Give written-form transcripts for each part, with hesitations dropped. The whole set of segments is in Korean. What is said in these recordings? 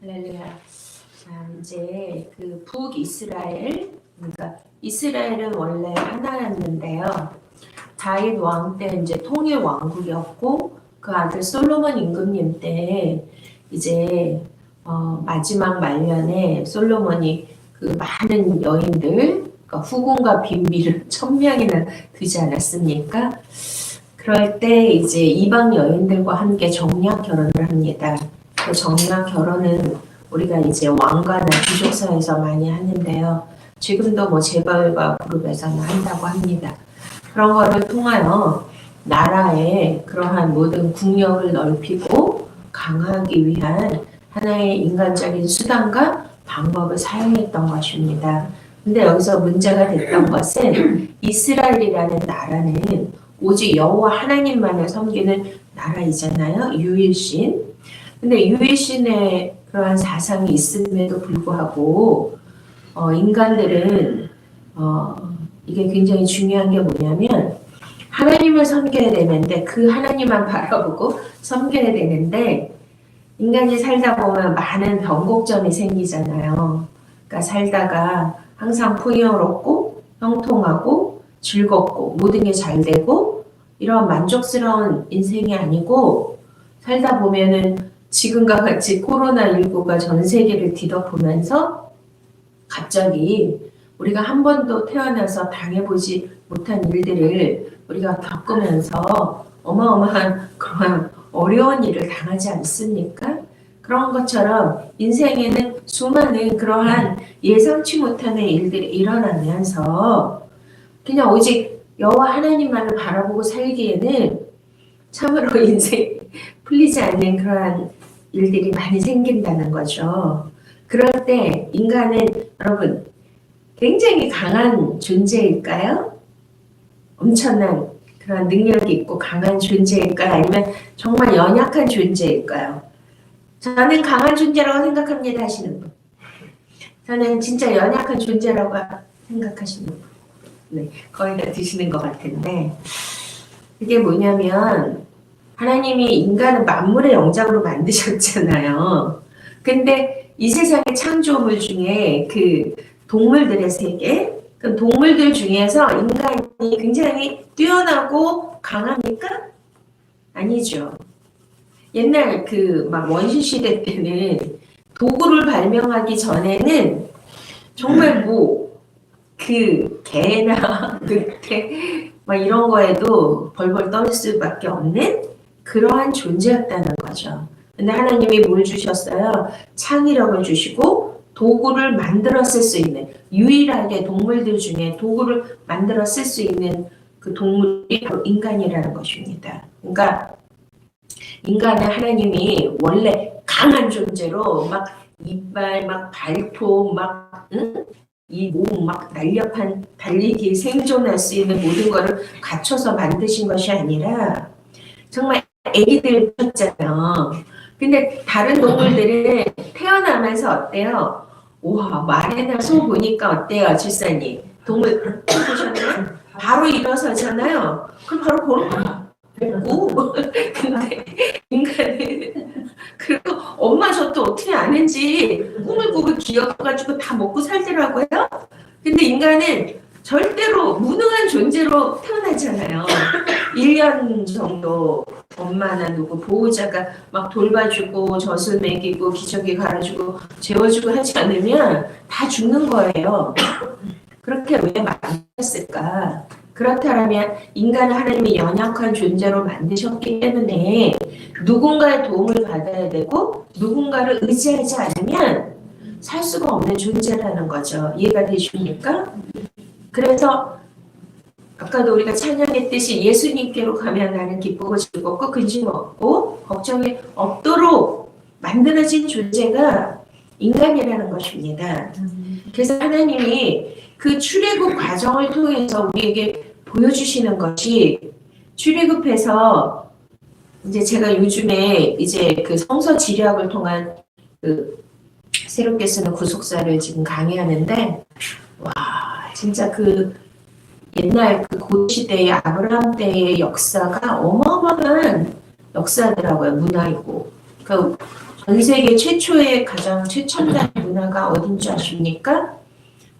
할렐루야. 자, 이제 그 북이스라엘, 그러니까 이스라엘은 원래 하나였는데요. 다윗 왕 때 이제 통일 왕국이었고 그 아들 솔로몬 임금님 때 이제 마지막 말년에 솔로몬이 그 많은 여인들, 그러니까 후궁과 빈비를 1000명이나 두지 않았습니까? 그럴 때 이제 이방 여인들과 함께 정략 결혼을 합니다. 그 정략 결혼은 우리가 이제 왕가나 귀족사에서 많이 하는데요. 지금도 뭐 재벌과 그룹에서는 한다고 합니다. 그런 거를 통하여 나라의 그러한 모든 국력을 넓히고 강화하기 위한 하나의 인간적인 수단과 방법을 사용했던 것입니다. 근데 여기서 문제가 됐던 것은 이스라엘이라는 나라는 오직 여호와 하나님만을 섬기는 나라이잖아요. 유일신. 근데 유일신의 그러한 사상이 있음에도 불구하고 인간들은 이게 굉장히 중요한 게 뭐냐면 하나님을 섬겨야 되는데 그 하나님만 바라보고 섬겨야 되는데 인간이 살다 보면 많은 변곡점이 생기잖아요. 그러니까 살다가 항상 풍요롭고 형통하고 즐겁고 모든 게 잘 되고 이런 만족스러운 인생이 아니고 살다 보면은 지금과 같이 코로나19가 전 세계를 뒤덮으면서 갑자기 우리가 한 번도 태어나서 당해보지 못한 일들을 우리가 겪으면서 어마어마한 그런 어려운 일을 당하지 않습니까? 그런 것처럼 인생에는 수많은 그러한 예상치 못하는 일들이 일어나면서 그냥 오직 여호와 하나님만을 바라보고 살기에는 참으로 인생 풀리지 않는 그러한 일들이 많이 생긴다는 거죠. 그럴 때 인간은 여러분 굉장히 강한 존재일까요? 엄청난 그런 능력이 있고 강한 존재일까요? 아니면 정말 연약한 존재일까요? 저는 강한 존재라고 생각합니다 하시는 분. 저는 진짜 연약한 존재라고 생각하시는 분. 네, 거의 다 드시는 것 같은데 그게 뭐냐면 하나님이 인간을 만물의 영장으로 만드셨잖아요. 근데 이 세상의 창조물 중에 그 동물들의 세계, 그 동물들 중에서 인간이 굉장히 뛰어나고 강합니까? 아니죠. 옛날 그 막 원시 시대 때는 도구를 발명하기 전에는 정말 뭐 그 개나 늑대 막 이런 거에도 벌벌 떨 수밖에 없는 그러한 존재였다는 거죠. 근데 하나님이 뭘 주셨어요? 창의력을 주시고 도구를 만들어 쓸 수 있는 유일하게 동물들 중에 도구를 만들어 쓸 수 있는 그 동물이 바로 인간이라는 것입니다. 그러니까 인간은 하나님이 원래 강한 존재로 막 이빨, 막 발톱, 막 이 몸 막 날렵한 달리기 생존할 수 있는 모든 거를 갖춰서 만드신 것이 아니라 정말 애기들 였잖아요. 근데 다른 동물들은 태어나면서 어때요? 우와 말이나 소 보니까 어때요, 질사님? 동물 보셨나요? 바로 일어서잖아요. 그럼 바로 보는 거야. 고 근데 인간은 그리고 엄마 저 또 어떻게 아는지 꾸물꾸물 기억해가지고 다 먹고 살더라고요. 근데 인간은 절대로 무능한 존재로 태어나잖아요. 1년 정도 엄마나 누구 보호자가 막 돌봐주고 젖을 먹이고 기저귀 갈아주고 재워주고 하지 않으면 다 죽는 거예요. 그렇게 왜 만드셨을까? 그렇다면 인간을 하나님이 연약한 존재로 만드셨기 때문에 누군가의 도움을 받아야 되고 누군가를 의지하지 않으면 살 수가 없는 존재라는 거죠. 이해가 되십니까? 그래서 아까도 우리가 찬양했듯이 예수님께로 가면 나는 기쁘고 즐겁고 근심 없고 걱정이 없도록 만들어진 존재가 인간이라는 것입니다. 그래서 하나님이 그 출애굽 과정을 통해서 우리에게 보여주시는 것이 출애굽해서 이제 제가 요즘에 이제 그 성서 지략을 통한 그 새롭게 쓰는 구속사를 지금 강의하는데 와 진짜 그 옛날 그 고시대의 아브라함 때의 역사가 어마어마한 역사더라고요. 문화이고 그 전 세계 최초의 가장 최첨단 문화가 어딘 줄 아십니까?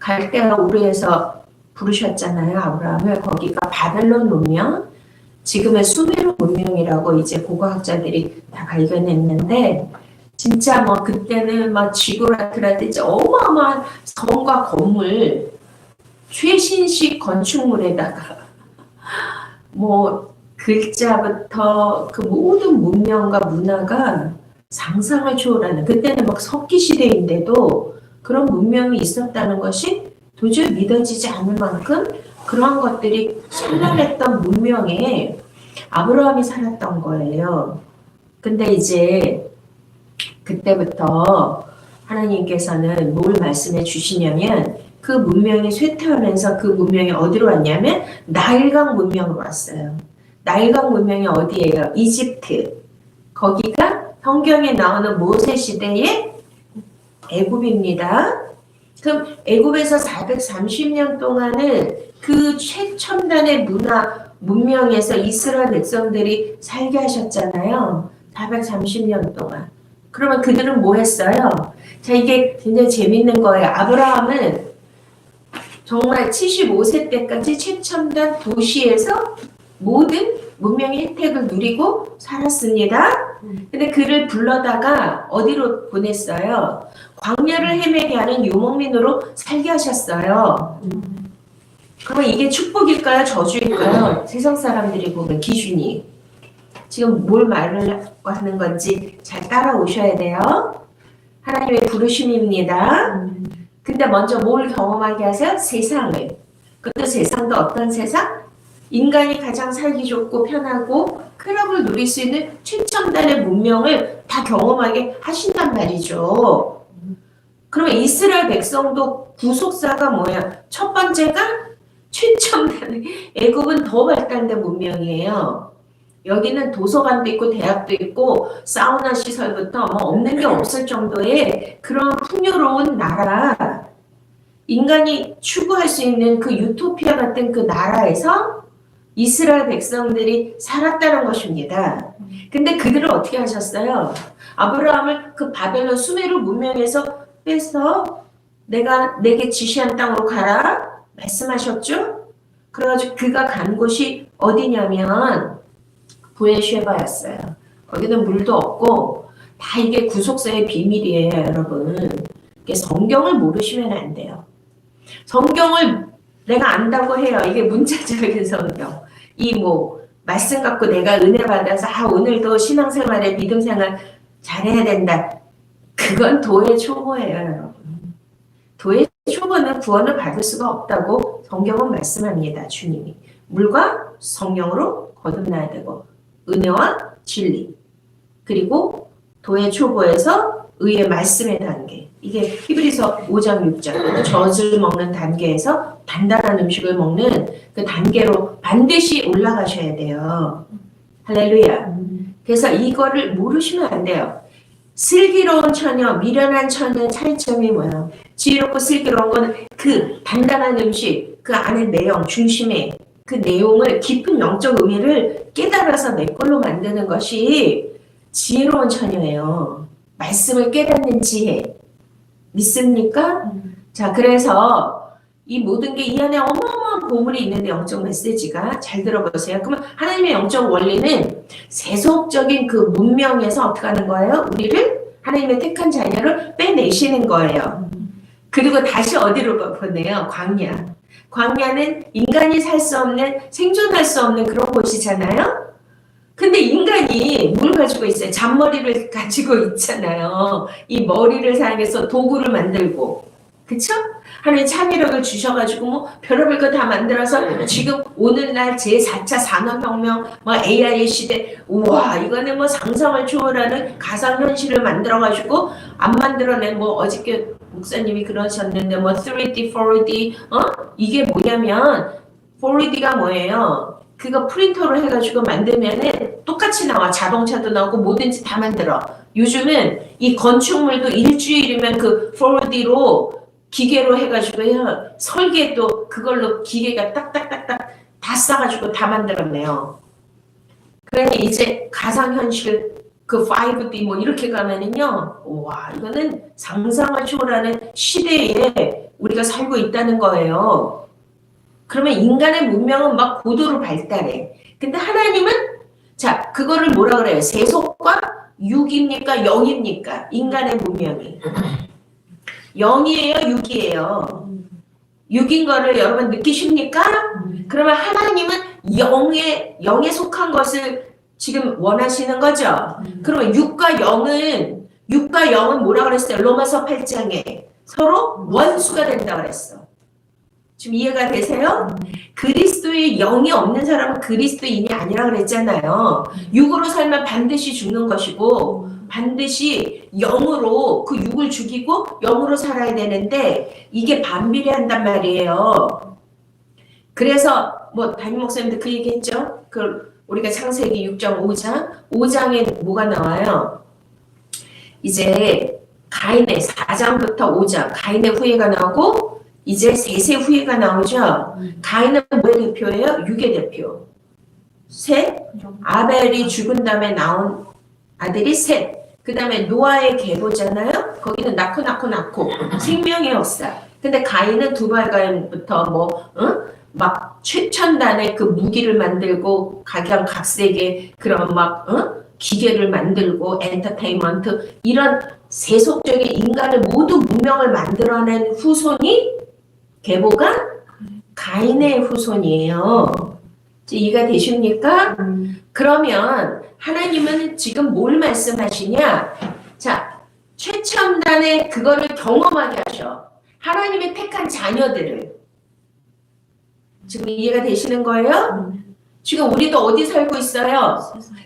갈대아 우르에서 부르셨잖아요. 아브라함을. 거기가 바벨론 문명, 지금의 수메르 문명이라고 이제 고고학자들이 다 발견했는데, 진짜 뭐 그때는 막 지구라트라든지 어마어마한 성과 건물, 최신식 건축물에다가 뭐 글자부터 그 모든 문명과 문화가 상상을 초월하는, 그때는 막 석기 시대인데도 그런 문명이 있었다는 것이 도저히 믿어지지 않을 만큼 그런 것들이 찬란했던 문명에 아브라함이 살았던 거예요. 근데 이제 그때부터 하나님께서는 뭘 말씀해 주시냐면, 그 문명이 쇠퇴하면서 그 문명이 어디로 왔냐면 나일강 문명으로 왔어요. 나일강 문명이 어디예요? 이집트. 거기가 성경에 나오는 모세 시대의 애굽입니다. 그럼 애굽에서 430년 동안은 그 최첨단의 문명에서 이스라엘 백성들이 살게 하셨잖아요. 430년 동안. 그러면 그들은 뭐 했어요? 자, 이게 굉장히 재밌는 거예요. 아브라함은 정말 75세 때까지 최첨단 도시에서 모든 문명의 혜택을 누리고 살았습니다. 근데 그를 불러다가 어디로 보냈어요? 광야를 헤매게 하는 유목민으로 살게 하셨어요. 그러면 이게 축복일까요? 저주일까요? 세상 사람들이 보면 기준이. 지금 뭘 말을 하는 건지 잘 따라오셔야 돼요. 하나님의 부르심입니다. 근데 먼저 뭘 경험하게 하세요? 세상을. 그것도 세상도 어떤 세상? 인간이 가장 살기 좋고 편하고 쾌락을 누릴 수 있는 최첨단의 문명을 다 경험하게 하신단 말이죠. 그러면 이스라엘 백성도 구속사가 뭐야? 첫 번째가 최첨단, 애굽은 더 발달된 문명이에요. 여기는 도서관도 있고 대학도 있고 사우나 시설부터 뭐 없는 게 없을 정도의 그런 풍요로운 나라, 인간이 추구할 수 있는 그 유토피아 같은 그 나라에서 이스라엘 백성들이 살았다는 것입니다. 근데 그들은 어떻게 하셨어요? 아브라함을 그 바벨론 수메르 문명에서 빼서 내게 지시한 땅으로 가라 말씀하셨죠? 그래가지고 그가 간 곳이 어디냐면 부에쉐바였어요. 거기는 물도 없고 다 이게 구속사의 비밀이에요, 여러분. 이게 성경을 모르시면 안 돼요. 성경을 내가 안다고 해요. 이게 문자적인 성경. 이 뭐 말씀 갖고 내가 은혜 받아서 오늘도 신앙생활에 믿음생활 잘해야 된다. 그건 도의 초보예요, 여러분. 도의 초보는 구원을 받을 수가 없다고 성경은 말씀합니다. 주님이. 물과 성령으로 거듭나야 되고 은혜와 진리, 그리고 도의 초보에서 의의 말씀의 단계, 이게 히브리서 5장 6장 젖을 먹는 단계에서 단단한 음식을 먹는 그 단계로 반드시 올라가셔야 돼요. 할렐루야. 그래서 이거를 모르시면 안 돼요. 슬기로운 처녀, 미련한 처녀의 차이점이 뭐예요? 지혜롭고 슬기로운 건 그 단단한 음식, 그 안에 내용, 중심에 그 내용을 깊은 영적 의미를 깨달아서 내 걸로 만드는 것이 지혜로운 처녀예요. 말씀을 깨닫는 지혜. 믿습니까? 자, 그래서 이 모든 게 이 안에 어마어마한 보물이 있는데, 영적 메시지가 잘 들어보세요. 그러면 하나님의 영적 원리는 세속적인 그 문명에서 어떻게 하는 거예요? 우리를 하나님의 택한 자녀를 빼내시는 거예요. 그리고 다시 어디로 보내요? 광야. 광야는 인간이 살 수 없는, 생존할 수 없는 그런 곳이잖아요. 근데 인간이 뭘 가지고 있어요? 잔머리를 가지고 있잖아요. 이 머리를 사용해서 도구를 만들고, 그쵸? 하나님 창의력을 주셔가지고 뭐 별의별 거 다 만들어서 지금 오늘날 제4차 산업혁명, 뭐 AI 시대, 우와 이거는 뭐 상상을 초월하는 가상현실을 만들어가지고 안 만들어낸, 뭐 어저께 목사님이 그러셨는데 뭐 3D, 4D, 이게 뭐냐면 4D가 뭐예요? 그거 프린터로 해가지고 만들면은 똑같이 나와. 자동차도 나오고 뭐든지 다 만들어. 요즘은 이 건축물도 일주일이면 그 4D로 기계로 해가지고 해요. 설계도 그걸로 기계가 딱딱딱딱 다 싸가지고 다 만들었네요. 그러니 이제 가상현실 그 5D 뭐 이렇게 가면은요, 와, 이거는 상상을 초월하는 시대에 우리가 살고 있다는 거예요. 그러면 인간의 문명은 막 고도로 발달해. 근데 하나님은, 자, 그거를 뭐라 그래요? 세속과 6입니까? 0입니까? 인간의 문명이. 0이에요? 6이에요? 6인 거를 여러분 느끼십니까? 그러면 하나님은 0에 속한 것을 지금 원하시는 거죠? 그러면 6과 0은 뭐라 그랬어요? 로마서 8장에 서로 원수가 된다 그랬어. 지금 이해가 되세요? 그리스도의 영이 없는 사람은 그리스도인이 아니라 그랬잖아요. 6으로 살면 반드시 죽는 것이고 반드시 0으로 그 6을 죽이고 0으로 살아야 되는데 이게 반비례한단 말이에요. 그래서 뭐 담임 목사님도 그 얘기했죠. 그 우리가 창세기 6장 5장에 뭐가 나와요? 이제 가인의 4장부터 5장 가인의 후예가 나오고 이제 셋의 후예가 나오죠. 가인은 뭐의 대표예요? 6의 대표. 셋, 아벨이 죽은 다음에 나온 아들이 셋. 그 다음에 노아의 계보잖아요. 거기는 낳고 생명의 역사. 근데 가인은 두발가인부터 뭐 막 최첨단의 그 무기를 만들고 각양각색의 그런 막 기계를 만들고 엔터테인먼트 이런 세속적인 인간을 모두 문명을 만들어낸 후손이 계보가 가인의 후손이에요. 이해가 되십니까? 그러면 하나님은 지금 뭘 말씀하시냐? 자, 최첨단의 그거를 경험하게 하셔. 하나님의 택한 자녀들을. 지금 이해가 되시는 거예요? 지금 우리도 어디 살고 있어요?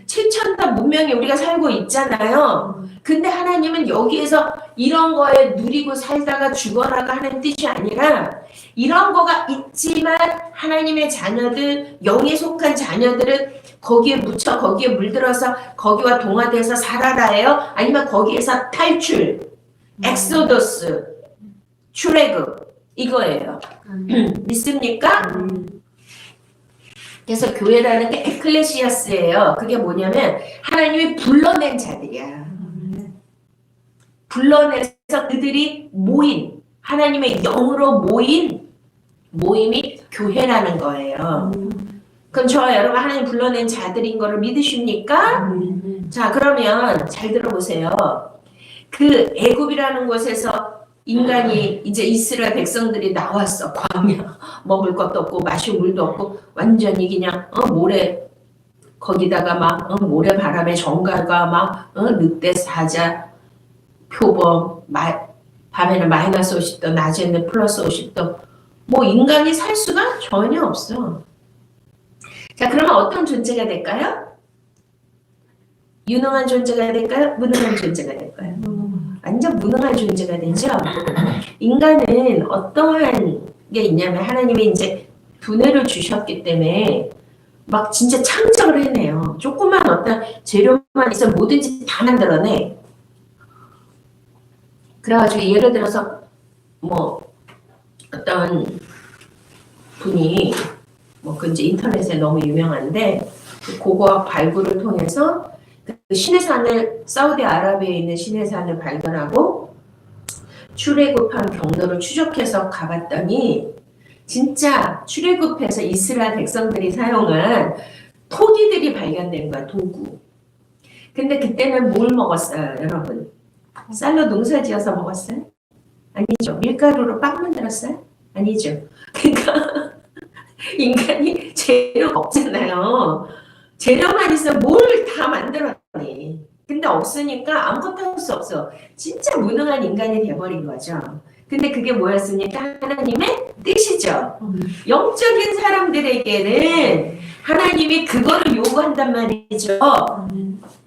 최첨단 문명에 우리가 살고 있잖아요. 근데 하나님은 여기에서 이런 거에 누리고 살다가 죽어라가 하는 뜻이 아니라 이런 거가 있지만 하나님의 자녀들, 영에 속한 자녀들은 거기에 묻혀 거기에 물들어서 거기와 동화돼서 살아라예요? 아니면 거기에서 탈출, 엑소더스, 출애굽 이거예요. 믿습니까? 그래서 교회라는 게 에클레시아스예요. 그게 뭐냐면 하나님이 불러낸 자들이야. 불러내서 그들이 모인 하나님의 영으로 모인 모임이 교회라는 거예요. 그럼 저와 여러분 하나님 불러낸 자들인 거를 믿으십니까? 자, 그러면 잘 들어보세요. 그 애굽이라는 곳에서 인간이 이제 이스라엘 백성들이 나왔어. 광야 먹을 것도 없고 마실 물도 없고 완전히 그냥 모래 거기다가 막 모래 바람에 정갈과 막 늑대 사자 표범 밤에는 마이너스 50도 낮에는 플러스 50도 뭐 인간이 살 수가 전혀 없어. 자, 그러면 어떤 존재가 될까요? 유능한 존재가 될까요? 무능한 존재가 될까요? 완전 무능한 존재가 되죠. 인간은 어떠한 게 있냐면 하나님이 이제 두뇌를 주셨기 때문에 막 진짜 창작을 해내요. 조그만 어떤 재료만 있으면 뭐든지 다 만들어내. 그래가지고 예를 들어서 뭐 어떤 분이 뭐 그 이제 인터넷에 너무 유명한데 그 고고학 발굴을 통해서 그 시내산을 사우디아라비아에 있는 시내산을 발견하고 출애굽한 경로를 추적해서 가봤더니 진짜 출애굽해서 이스라엘 백성들이 사용한 토기들이 발견된 거야. 도구. 근데 그때는 뭘 먹었어요, 여러분? 쌀로 농사지어서 먹었어요? 아니죠. 밀가루로 빵 만들었어요? 아니죠. 그러니까 인간이 재료가 없잖아요. 재료만 있으면 뭘 다 만들었니. 근데 없으니까 아무것도 할 수 없어. 진짜 무능한 인간이 돼버린 거죠. 근데 그게 뭐였습니까? 하나님의 뜻이죠. 영적인 사람들에게는 하나님이 그거를 요구한단 말이죠.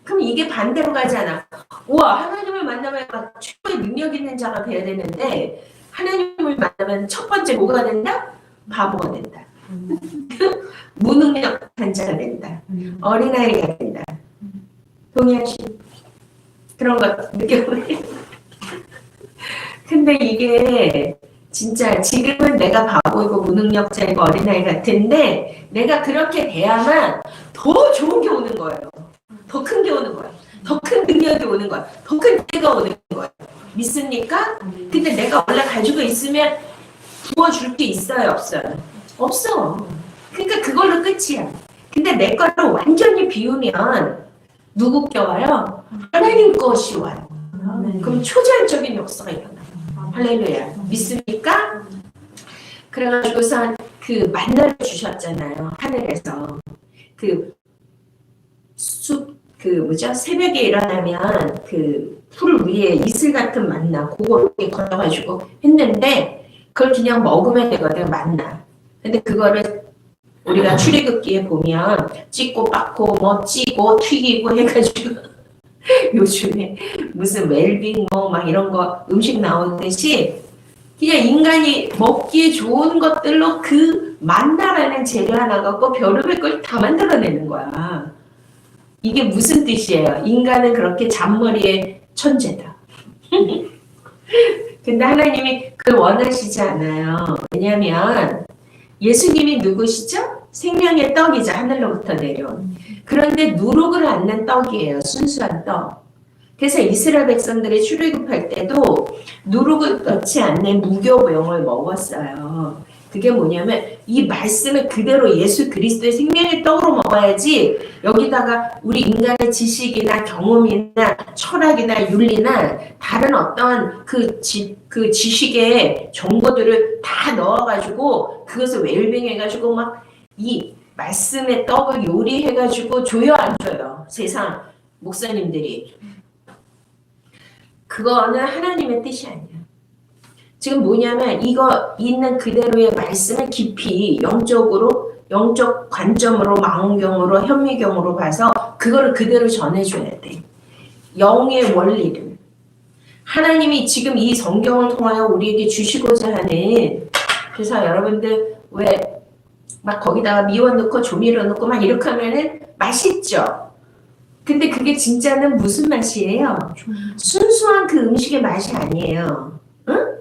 그럼 이게 반대로 가잖아. 우와, 하나님을 만나면 막 최고의 능력 있는 자가 돼야 되는데 하나님을 만나면 첫 번째 뭐가 된다? 바보가 된다. 무능력한 자가 된다. 어린아이가 된다. 동의하시 그런 거 느껴보세요. 근데 이게 진짜 지금은 내가 바보이고 무능력자이고 어린아이 같은데 내가 그렇게 돼야만 더 좋은 게 오는 거예요. 더 큰 게 오는 거예요. 더 큰 능력이 오는 거야. 더 큰 때가 오는 거야. 믿습니까? 근데 내가 원래 가지고 있으면 부어줄 게 있어요, 없어요? 없어. 그러니까 그걸로 끝이야. 근데 내 거를 완전히 비우면 누구 껴와요? 하나님 것이 와요. 그럼 초자연적인 역사가 일어나요. 할렐루야. 믿습니까? 그래가지고선 그 만나를 주셨잖아요. 하늘에서. 새벽에 일어나면 그 풀 위에 이슬 같은 만나, 그거 걸어가지고 했는데, 그걸 그냥 먹으면 되거든, 만나. 근데 그거를 우리가 출애굽기에 보면 찢고 빻고 뭐 찌고 튀기고 해가지고 요즘에 무슨 웰빙 뭐 막 이런 거 음식 나오듯이 그냥 인간이 먹기에 좋은 것들로 그 만나라는 재료 하나 갖고 별의별 걸 다 만들어내는 거야. 이게 무슨 뜻이에요? 인간은 그렇게 잔머리의 천재다. 근데 하나님이 그걸 원하시지 않아요. 왜냐하면 예수님이 누구시죠? 생명의 떡이죠. 하늘로부터 내려온. 그런데 누룩을 않는 떡이에요. 순수한 떡. 그래서 이스라엘 백성들이 출애굽할 때도 누룩을 넣지 않는 무교병을 먹었어요. 그게 뭐냐면 이 말씀을 그대로 예수 그리스도의 생명의 떡으로 먹어야지 여기다가 우리 인간의 지식이나 경험이나 철학이나 윤리나 다른 어떤 그 지식의 정보들을 다 넣어가지고 그것을 웰빙해가지고 막 이 말씀의 떡을 요리해가지고 줘요, 안 줘요? 세상 목사님들이. 그거는 하나님의 뜻이 아니야. 지금 뭐냐면 이거 있는 그대로의 말씀을 깊이 영적으로, 영적 관점으로, 망원경으로, 현미경으로 봐서 그거를 그대로 전해줘야 돼. 영의 원리를. 하나님이 지금 이 성경을 통하여 우리에게 주시고자 하는, 그래서 여러분들 왜 막 거기다가 미원 넣고 조미료 넣고 막 이렇게 하면은 맛있죠? 근데 그게 진짜는 무슨 맛이에요? 순수한 그 음식의 맛이 아니에요. 응?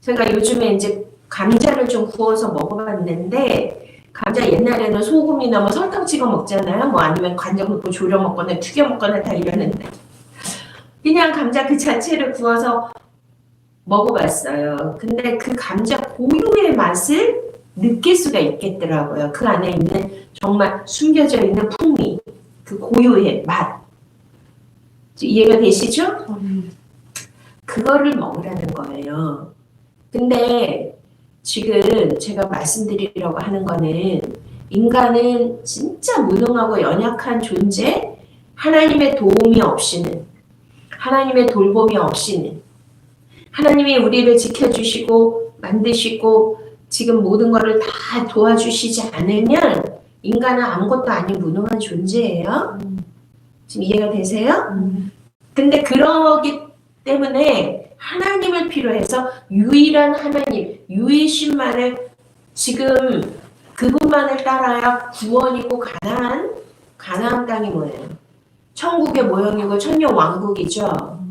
제가 요즘에 이제 감자를 좀 구워서 먹어봤는데, 감자 옛날에는 소금이나 뭐 설탕 찍어 먹잖아요. 뭐 아니면 간장 넣고 졸여 먹거나 튀겨 먹거나 다 이러는데, 그냥 감자 그 자체를 구워서 먹어봤어요. 근데 그 감자 고유의 맛을 느낄 수가 있겠더라고요. 그 안에 있는 정말 숨겨져 있는 풍미, 그 고유의 맛. 이해가 되시죠? 그거를 먹으라는 거예요. 근데 지금 제가 말씀드리려고 하는 거는 인간은 진짜 무능하고 연약한 존재, 하나님의 도움이 없이는, 하나님의 돌봄이 없이는, 하나님이 우리를 지켜주시고 만드시고 지금 모든 것을 다 도와주시지 않으면 인간은 아무것도 아닌 무능한 존재예요. 지금 이해가 되세요? 근데 그러기 때문에 하나님을 필요해서 유일한 하나님, 유일신만을 지금 그분만을 따라야 구원이고 가나안 땅이 뭐예요? 천국의 모형이고 천년 왕국이죠.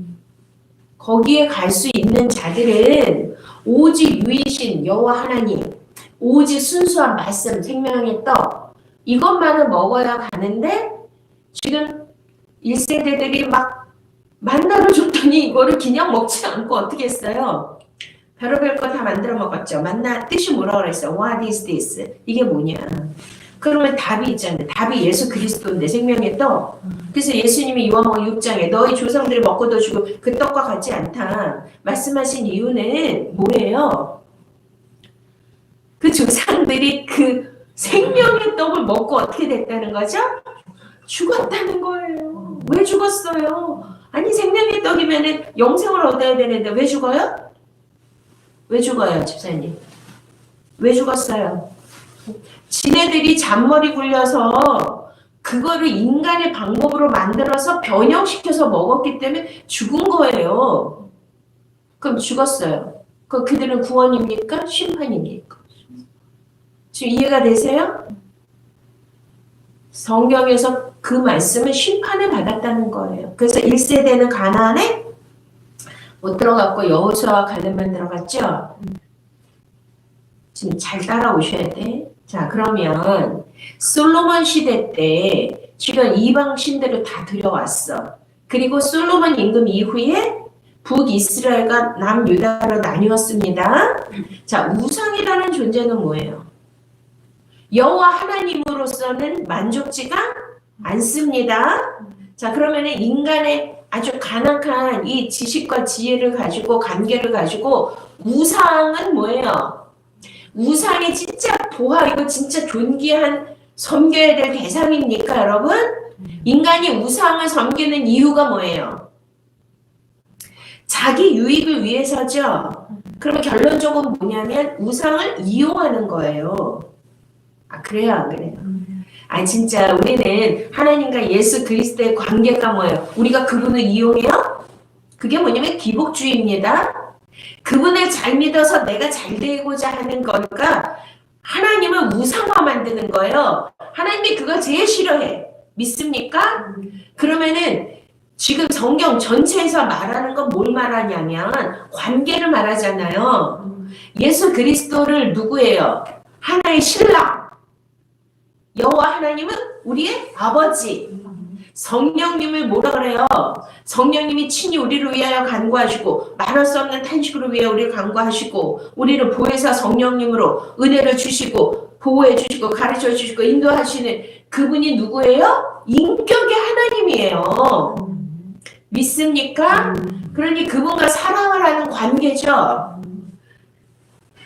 거기에 갈 수 있는 자들은 오직 유이신 여호와 하나님, 오직 순수한 말씀, 생명의 떡, 이것만을 먹어야 가는데 지금 1세대들이 막 만나를 줬더니 이거를 그냥 먹지 않고 어떻게 했어요? 별의별 거 다 만들어 먹었죠. 만나 뜻이 뭐라고 그랬어요? What is this? 이게 뭐냐? 그러면 답이 있잖아요. 답이 예수 그리스도인데 생명의 떡. 그래서 예수님이 요한복음 6장에 너희 조상들이 먹고도 주고 그 떡과 같지 않다 말씀하신 이유는 뭐예요? 그 조상들이 그 생명의 떡을 먹고 어떻게 됐다는 거죠? 죽었다는 거예요. 왜 죽었어요? 아니 생명의 떡이면은 영생을 얻어야 되는데 왜 죽어요? 왜 죽어요, 집사님? 왜 죽었어요? 지네들이 잔머리 굴려서 그거를 인간의 방법으로 만들어서 변형시켜서 먹었기 때문에 죽은 거예요. 그럼 죽었어요. 그럼 그들은 구원입니까? 심판입니까? 지금 이해가 되세요? 성경에서 그 말씀은 심판을 받았다는 거예요. 그래서 1세대는 가나안에 못 들어갔고 여호수아와 갈렙만 들어갔죠? 지금 잘 따라오셔야 돼. 자, 그러면 솔로몬 시대 때 지금 이방 신들을 다 들여왔어. 그리고 솔로몬 임금 이후에 북이스라엘과 남유다로 나뉘었습니다. 자, 우상이라는 존재는 뭐예요? 여호와 하나님으로서는 만족지가 않습니다. 자, 그러면은 인간의 아주 간악한 이 지식과 지혜를 가지고 관계를 가지고 우상은 뭐예요? 우상이 진짜 보아이고 진짜 존귀한 섬겨야 될 대상입니까, 여러분? 인간이 우상을 섬기는 이유가 뭐예요? 자기 유익을 위해서죠. 그러면 결론적으로 뭐냐면 우상을 이용하는 거예요. 아, 그래요, 안 그래요? 진짜 우리는 하나님과 예수 그리스도의 관계가 뭐예요? 우리가 그분을 이용해요? 그게 뭐냐면 기복주의입니다. 그분을 잘 믿어서 내가 잘 되고자 하는 거니까 하나님을 우상화 만드는 거예요. 하나님이 그거 제일 싫어해. 믿습니까? 그러면은 지금 성경 전체에서 말하는 건 뭘 말하냐면 관계를 말하잖아요. 예수 그리스도를 누구예요? 하나의 신랑. 여호와 하나님은 우리의 아버지. 성령님을 뭐라 그래요? 성령님이 친히 우리를 위하여 간구하시고 말할 수 없는 탄식으로 위하여 우리를 간구하시고 우리를 보혜사 성령님으로 은혜를 주시고 보호해 주시고 가르쳐 주시고 인도하시는 그분이 누구예요? 인격의 하나님이에요. 믿습니까? 그러니 그분과 사랑을 하는 관계죠.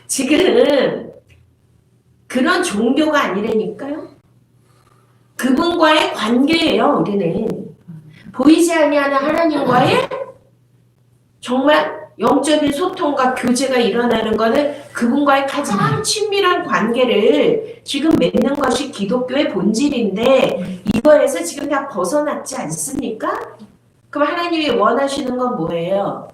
지금 그런 종교가 아니라니까요. 그분과의 관계예요. 우리는 보이지 아니하는 하나님과의 정말 영적인 소통과 교제가 일어나는 것은 그분과의 가장 친밀한 관계를 지금 맺는 것이 기독교의 본질인데 이거에서 지금 다 벗어났지 않습니까? 그럼 하나님이 원하시는 건 뭐예요?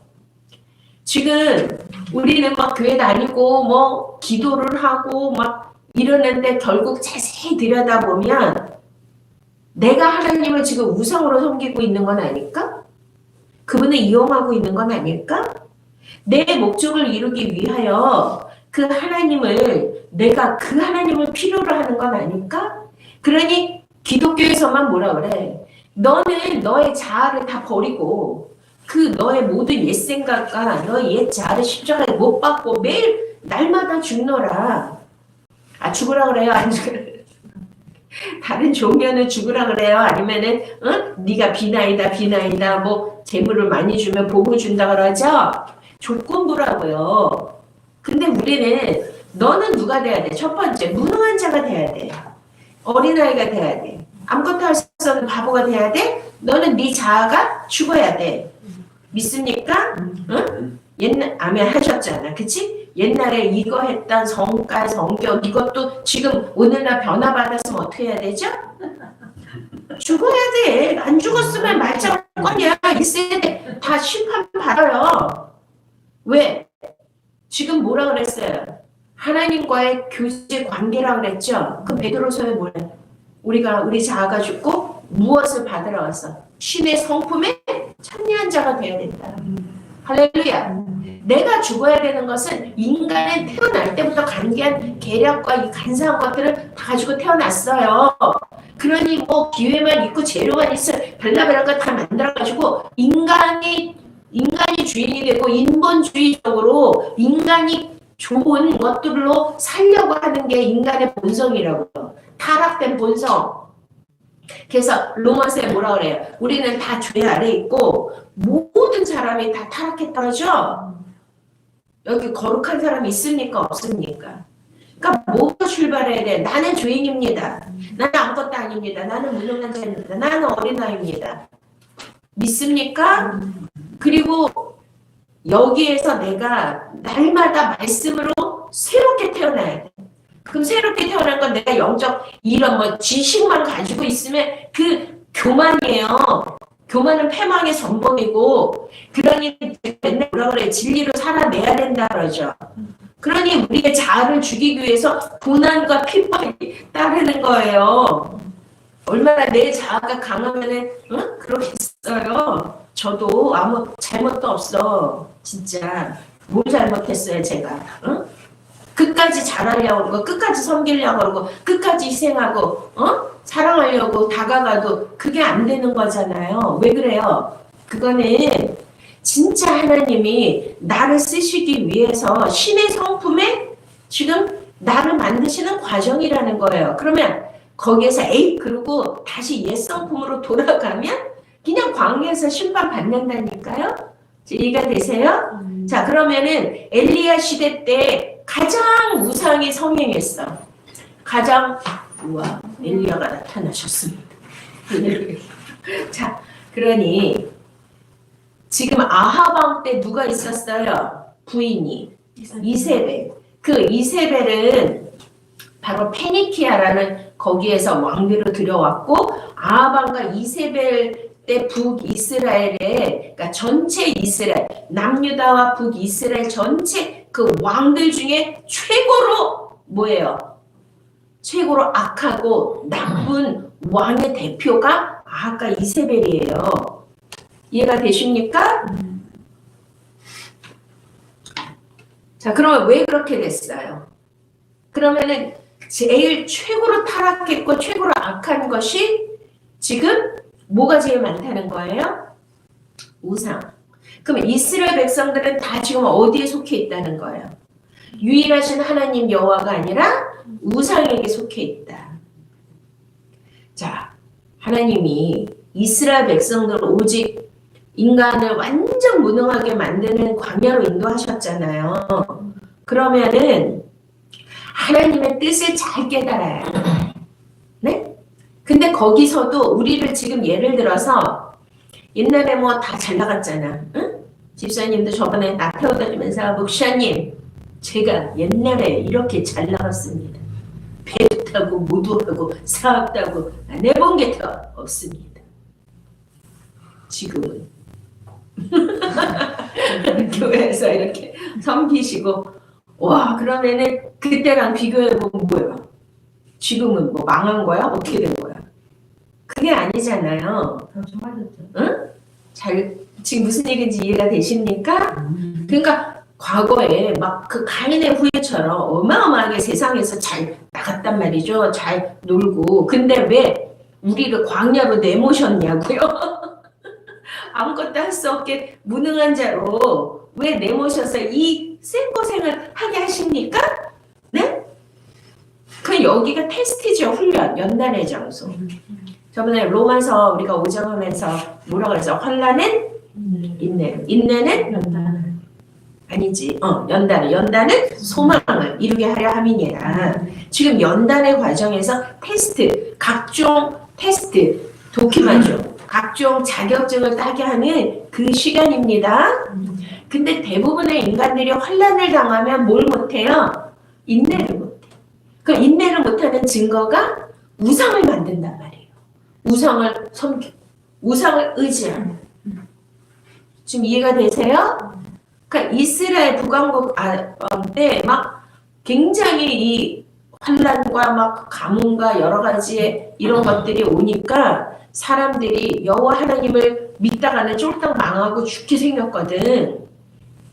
지금 우리는 막 교회 다니고 뭐 기도를 하고 막 이러는데 결국 자세히 들여다보면 내가 하나님을 지금 우상으로 섬기고 있는 건 아닐까? 그분을 이용하고 있는 건 아닐까? 내 목적을 이루기 위하여 그 하나님을 내가 그 하나님을 필요로 하는 건 아닐까? 그러니 기독교에서만 뭐라 그래? 너는 너의 자아를 다 버리고 그 너의 모든 옛 생각과 너의 옛 자아를 십자가에 못 박고 매일 날마다 죽노라. 죽으라 그래요? 안 죽으라? 다른 종교는 죽으라 그래요? 아니면은 네가 비나이다 뭐 재물을 많이 주면 복을 준다 그러죠? 조건부라고요. 근데 우리는 너는 누가 돼야 돼? 첫 번째 무능한 자가 돼야 돼. 어린아이가 돼야 돼. 아무것도 할 수 없는 바보가 돼야 돼. 너는 네 자아가 죽어야 돼. 믿습니까? 응? 옛날 아멘 하셨잖아. 그치? 옛날에 이거 했던 성깔, 성격 이것도 지금 오늘날 변화받았으면 어떻게 해야 되죠? 죽어야 돼. 안 죽었으면 말짱 뻔이야. 1세대 다 심판 받아요. 왜? 지금 뭐라 그랬어요? 하나님과의 교제 관계라 그랬죠? 그 베드로서에 뭐래? 우리 자아가 죽고 무엇을 받으러 왔어? 신의 성품에 참여한 자가 되어야 된다. 할렐루야. 내가 죽어야 되는 것은 인간은 태어날 때부터 간계한 계략과 이 간사한 것들을 다 가지고 태어났어요. 그러니 뭐 기회만 있고 재료만 있어 별나별한 거 다 만들어가지고 인간이 주인이 되고 인본주의적으로 인간이 좋은 것들로 살려고 하는 게 인간의 본성이라고요. 타락된 본성. 그래서 로마서에 뭐라 그래요? 우리는 다 죄 아래 있고 모든 사람이 다 타락했다 그러죠? 여기 거룩한 사람이 있습니까? 없습니까? 그러니까 뭐가 출발해야 돼? 나는 죄인입니다. 나는 아무것도 아닙니다. 나는 무능한 자입니다. 나는 어린아이입니다. 믿습니까? 그리고 여기에서 내가 날마다 말씀으로 새롭게 태어나야 돼. 그럼 새롭게 태어난 건 내가 영적 이런 뭐 지식만 가지고 있으면 그 교만이에요. 교만은 패망의 전범이고 그러니 맨날 뭐라 그래 진리로 살아내야 된다 그러죠. 그러니 우리의 자아를 죽이기 위해서 고난과 핍박이 따르는 거예요. 얼마나 내 자아가 강하면은 그러겠어요. 저도 아무 잘못도 없어. 진짜 뭘 잘못했어요 제가. 끝까지 잘하려고 그러고 끝까지 섬기려고 그러고 끝까지 희생하고 사랑하려고 다가가도 그게 안 되는 거잖아요. 왜 그래요? 그거는 진짜 하나님이 나를 쓰시기 위해서 신의 성품에 지금 나를 만드시는 과정이라는 거예요. 그러면 거기에서 에이 그러고 다시 옛 성품으로 돌아가면 그냥 광야에서 심판 받는다니까요. 이해가 되세요? 자, 그러면은 엘리야 시대 때 가장 우상이 성행했어. 가장 우와 엘리야가 나타나셨습니다. 자, 그러니 지금 아합 왕 때 누가 있었어요? 부인이 이세벨. 그 이세벨은 바로 페니키아라는 거기에서 왕비로 들여왔고 아합 왕과 이세벨 때 북이스라엘에 그러니까 전체 이스라엘 남유다와 북이스라엘 전체 그 왕들 중에 최고로 뭐예요? 최고로 악하고 나쁜 왕의 대표가 아합과 이세벨이에요. 이해가 되십니까? 자, 그러면 왜 그렇게 됐어요? 그러면은 제일 최고로 타락했고 최고로 악한 것이 지금 뭐가 제일 많다는 거예요? 우상. 그럼 이스라엘 백성들은 다 지금 어디에 속해 있다는 거예요? 유일하신 하나님 여호와가 아니라 우상에게 속해 있다. 자, 하나님이 이스라엘 백성들을 오직 인간을 완전 무능하게 만드는 광야로 인도하셨잖아요. 그러면은 하나님의 뜻을 잘 깨달아야 돼. 네? 근데 거기서도 우리를 지금 예를 들어서 옛날에 뭐 다 잘 나갔잖아. 응? 집사님도 저번에 나 태워다니면서 목사님 제가 옛날에 이렇게 잘 나갔습니다. 배도 타고 모도 하고 사업도 하고 안 해본 게 더 없습니다. 지금은 교회에서 이렇게 섬기시고 와 그러면은 그때랑 비교해보면 뭐예요? 지금은 뭐 망한 거야? 어떻게 된 거야? 그게 아니잖아요. 응? 잘 지금 무슨 얘기인지 이해가 되십니까? 그러니까 과거에 막 그 가인의 후예처럼 어마어마하게 세상에서 잘 나갔단 말이죠. 잘 놀고. 근데 왜 우리를 광야로 내모셨냐고요? 아무것도 할 수 없게 무능한 자로 왜 내모셔서 이 생고생을 하게 하십니까? 네? 그 여기가 테스트죠. 훈련, 연단의 장소. 저번에 로마서 우리가 5장 하면서 뭐라 그랬어? 환난은 인내, 인내는 연단을 아니지. 연단은 소망을 이루게 하려 함이니라. 지금 연단의 과정에서 테스트, 각종 테스트, 도큐멘트, 각종 자격증을 따게 하는 그 시간입니다. 근데 대부분의 인간들이 환난을 당하면 뭘 못해요? 인내를 못해. 그 인내를 못하는 증거가 우상을 만든단 말이에요. 우상을 섬기고 우상을 의지하는. 지금 이해가 되세요? 그러니까 이스라엘 북왕국 때 막 굉장히 이 환난과 막 가뭄과 여러 가지의 이런 것들이 오니까 사람들이 여호와 하나님을 믿다가는 쫄딱 망하고 죽게 생겼거든.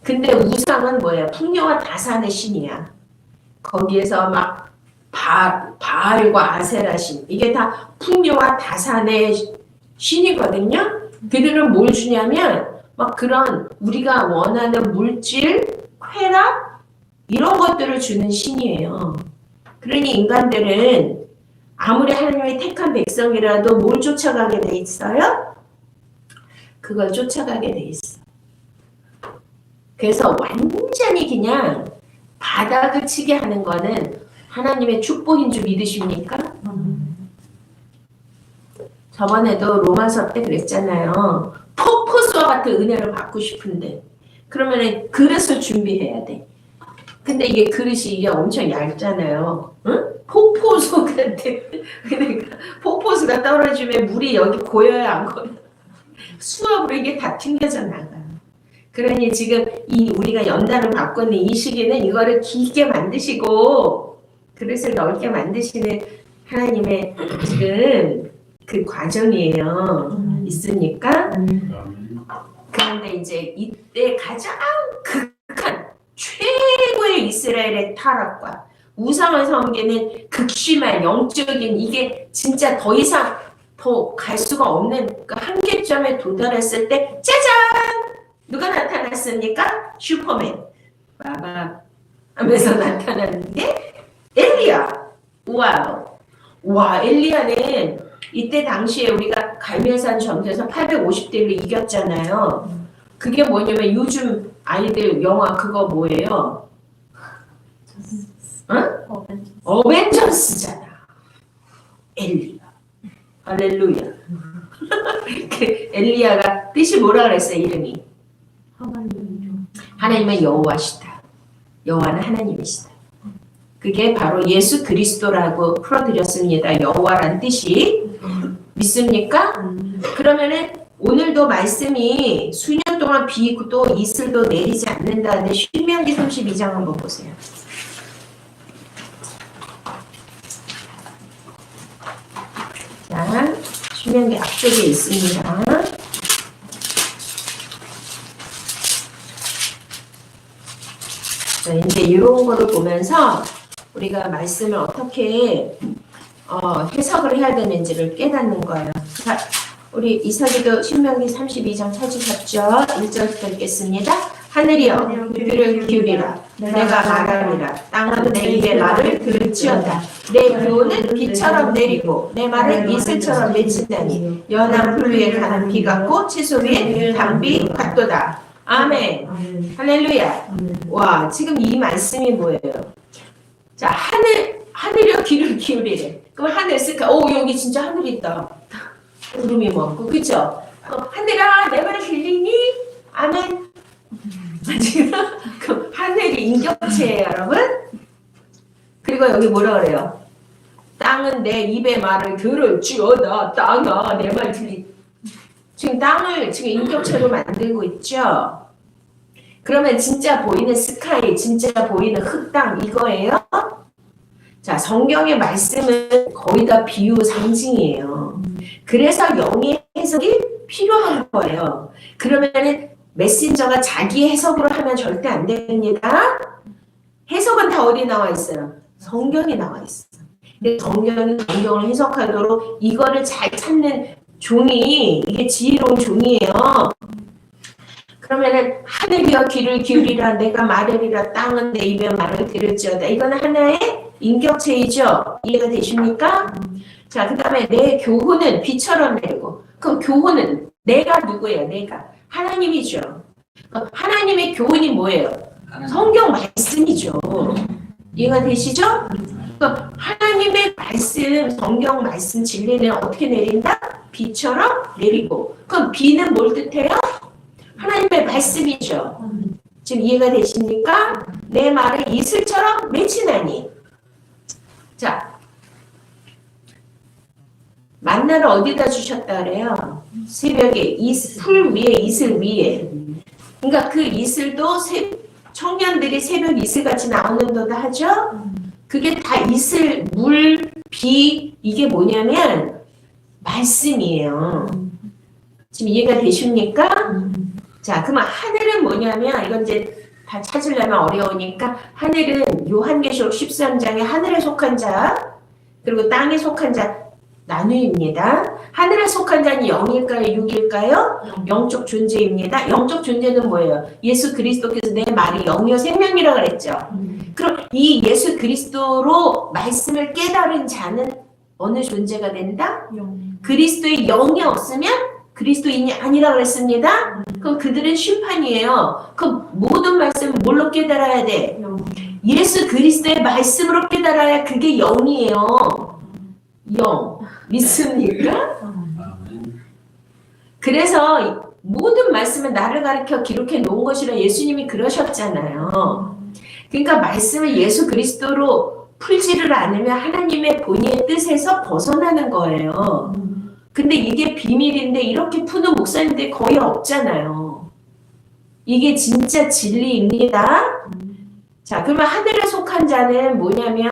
근데 우상은 뭐예요? 풍요와 다산의 신이야. 거기에서 막 바알과 아세라 신 이게 다 풍요와 다산의 신이거든요. 그들은 뭘 주냐면 막 그런 우리가 원하는 물질, 쾌락 이런 것들을 주는 신이에요. 그러니 인간들은 아무리 하나님의 택한 백성이라도 뭘 쫓아가게 돼 있어요? 그걸 쫓아가게 돼 있어. 그래서 완전히 그냥 바닥을 치게 하는 거는 하나님의 축복인 줄 믿으십니까? 저번에도 로마서 때 그랬잖아요. 폭포수와 같은 은혜를 받고 싶은데 그러면 그릇을 준비해야 돼. 근데 이게 그릇이 이게 엄청 얇잖아요. 응? 폭포수 같은 그러니까 폭포수가 떨어지면 물이 여기 고여야 안 고여. 수압으로 이게 다 튕겨져 나가. 그러니 지금 이 우리가 연단을 받고 있는 이 시기는 이거를 길게 만드시고 그릇을 넓게 만드시는 하나님의 지금 그 과정이에요. 있으니까. 그런데 이제 이때 가장 극한 최고의 이스라엘의 타락과 우상을 섬기는 극심한 영적인 이게 진짜 더 이상 더 갈 수가 없는 그 한계 한계점에 도달했을 때 짜잔! 누가 나타났습니까? 슈퍼맨. 빠바 하면서 나타나는 게 엘리야. 와우. 와, 엘리야는 이때 당시에 우리가 갈멜산 전투에서 850대1로 이겼잖아요. 그게 뭐냐면 요즘 아이들 영화 그거 뭐예요? 응? 어벤져스잖아. 엘리야. 할렐루야. 그 엘리야가 뜻이 뭐라 그랬어요? 이름이? 하나님은 여호와시다. 여호와는 하나님이시다. 그게 바로 예수 그리스도라고 풀어드렸습니다. 여호와란 뜻이. 믿습니까? 그러면은 오늘도 말씀이 수년 동안 비도 이슬도 내리지 않는다는데 신명기 32장 한번 보세요. 자, 신명기 앞쪽에 있습니다. 자, 이제 이런 거를 보면서 우리가 말씀을 어떻게 해석을 해야 되는지를 깨닫는 거예요. 자, 우리 이삭이도 신명기 32장 찾으셨죠? 1절부터 읽겠습니다. 하늘이여 귀를 기울이라. 내가 말하리라. 땅은 내 입의 말을 들을지어다. 내 교훈은 비처럼 내리고 내 말은 이슬처럼 맺히다니 연한 풀 위에 가는 비 같고 채소 위에 단비 같도다. 아멘. 할렐루야. 와, 지금 이 말씀이 뭐예요? 자, 하늘이여 귀를 기울이래. 그럼 하늘 쓸까? 오, 여기 진짜 하늘 있다. 구름이 먹고, 그쵸? 하늘아, 내 말 들리니? 아멘. 지금 하늘이 인격체예요, 여러분. 그리고 여기 뭐라 그래요? 땅은 내 입의 말을 들을지어다. 땅아, 내 말 들리. 지금 땅을 지금 인격체로 만들고 있죠. 그러면 진짜 보이는 스카이, 진짜 보이는 흙땅 이거예요? 자, 성경의 말씀은 거의 다 비유 상징이에요. 그래서 영의 해석이 필요한 거예요. 그러면은 메신저가 자기 해석으로 하면 절대 안 됩니다. 해석은 다 어디 나와 있어요? 성경에 나와 있어요. 근데 성경을 해석하도록 이거를 잘 찾는 종이, 이게 지혜로운 종이에요. 그러면은 하늘이여 귀를 기울이라. 내가 말하리라. 땅은 내 입의 말을 들을지어다. 이거는 하나의 인격체이죠. 이해가 되십니까? 자, 그 다음에 내 교훈은 비처럼 내리고. 그럼 교훈은 내가 누구예요? 내가 하나님이죠. 하나님의 교훈이 뭐예요? 성경 말씀이죠. 이해가 되시죠? 하나님의 말씀, 성경 말씀 진리는 어떻게 내린다? 비처럼 내리고. 그럼 비는 뭘 뜻해요? 하나님의 말씀이죠. 지금 이해가 되십니까? 내 말을 이슬처럼 맺히나니. 자, 만나를 어디다 주셨다 그래요? 새벽에 풀 위에, 이슬 위에. 그러니까 그 이슬도 청년들이 새벽 이슬같이 나오는도다 하죠? 그게 다 이슬, 물, 비, 이게 뭐냐면 말씀이에요. 지금 이해가 되십니까? 자, 그러면 하늘은 뭐냐면, 이건 이제 다 찾으려면 어려우니까, 하늘은 요한계시록 13장에 하늘에 속한 자, 그리고 땅에 속한 자 나누입니다. 하늘에 속한 자는 영일까요? 육일까요? 영적 존재입니다. 영적 존재는 뭐예요? 예수 그리스도께서 내 말이 영이요 생명이라고 그랬죠. 그럼 이 예수 그리스도로 말씀을 깨달은 자는 어느 존재가 된다? 그리스도의 영이 없으면 그리스도인이 아니라고 그랬습니다. 그럼 그들은 심판이에요. 그럼 모든 말씀을 뭘로 깨달아야 돼? 예수 그리스도의 말씀으로 깨달아야 그게 영이에요. 영. 믿습니까? 그래서 모든 말씀은 나를 가르쳐 기록해 놓은 것이라 예수님이 그러셨잖아요. 그러니까 말씀을 예수 그리스도로 풀지를 않으면 하나님의 본의의 뜻에서 벗어나는 거예요. 근데 이게 비밀인데 이렇게 푸는 목사님들이 거의 없잖아요. 이게 진짜 진리입니다. 자, 그러면 하늘에 속한 자는 뭐냐면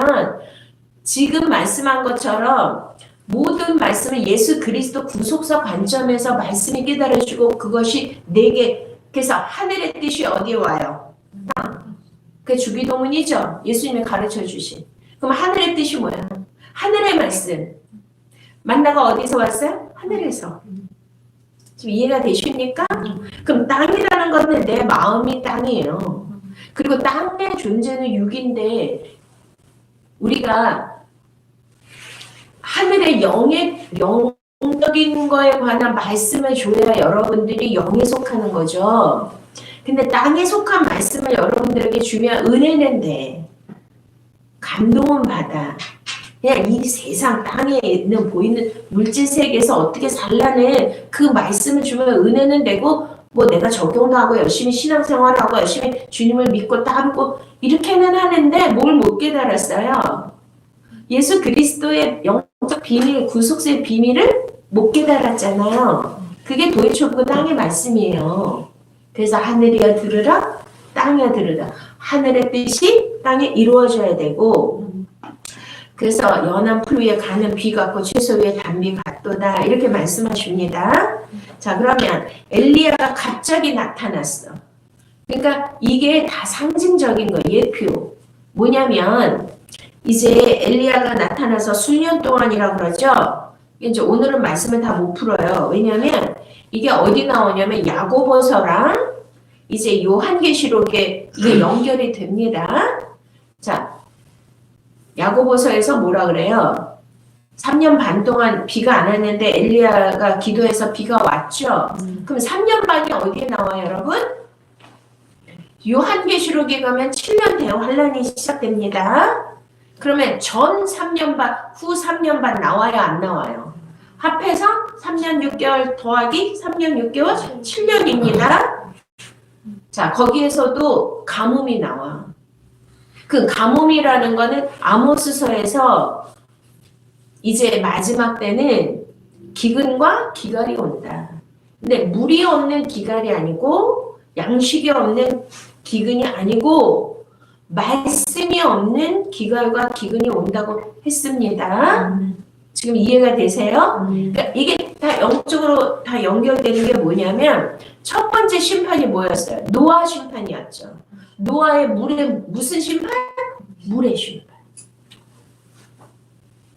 지금 말씀한 것처럼 모든 말씀을 예수 그리스도 구속사 관점에서 말씀이 깨달아주고 그것이 내게, 그래서 하늘의 뜻이 어디에 와요? 땅. 그게 주기도문이죠. 예수님이 가르쳐 주신. 그럼 하늘의 뜻이 뭐야? 하늘의 말씀. 만나가 어디서 왔어요? 하늘에서. 지금 이해가 되십니까? 그럼 땅이라는 것은 내 마음이 땅이에요. 그리고 땅의 존재는 육인데 우리가 하늘의 영적인 거에 관한 말씀을 줘야 여러분들이 영에 속하는 거죠. 근데 땅에 속한 말씀을 여러분들에게 주면 은혜는 돼. 감동은 받아. 그냥 이 세상 땅에 있는 보이는 물질 세계에서 어떻게 살라는 그 말씀을 주면 은혜는 되고 뭐 내가 적용도 하고 열심히 신앙생활하고 열심히 주님을 믿고 따르고 이렇게는 하는데 뭘 못 깨달았어요? 예수 그리스도의 영적 비밀, 구속세의 비밀을 못 깨달았잖아요. 그게 도이초크 땅의 말씀이에요. 그래서 하늘이여 들으라, 땅이여 들으라. 하늘의 뜻이 땅에 이루어져야 되고 그래서 연한 풀 위에 가는 비 같고 채소 위에 단비 같도다 이렇게 말씀하십니다. 자 그러면 엘리야가 갑자기 나타났어. 그러니까 이게 다 상징적인 거 예표. 뭐냐면 이제 엘리야가 나타나서 수년 동안이라고 그러죠. 이제 오늘은 말씀을 다 못 풀어요. 왜냐면 이게 어디 나오냐면 야고보서랑 이제 요한계시록에 이게 연결이 됩니다. 자, 야고보서에서 뭐라 그래요? 3년 반 동안 비가 안 왔는데 엘리야가 기도해서 비가 왔죠. 그럼 3년 반이 어디에 나와요, 여러분? 요한계시록에 가면 7년 대환란이 시작됩니다. 그러면 전 3년 반, 후 3년 반 나와요, 안 나와요? 합해서 3년 6개월 더하기 3년 6개월 7년입니다. 자, 거기에서도 가뭄이 나와. 그 가뭄이라는 거는 아모스서에서 이제 마지막 때는 기근과 기갈이 온다. 근데 물이 없는 기갈이 아니고 양식이 없는 기근이 아니고 말씀이 없는 기갈과 기근이 온다고 했습니다. 지금 이해가 되세요? 그러니까 이게 다 영적으로 다 연결되는 게 뭐냐면 첫 번째 심판이 뭐였어요? 노아 심판이었죠. 노아의 물의 무슨 심판? 물의 심판.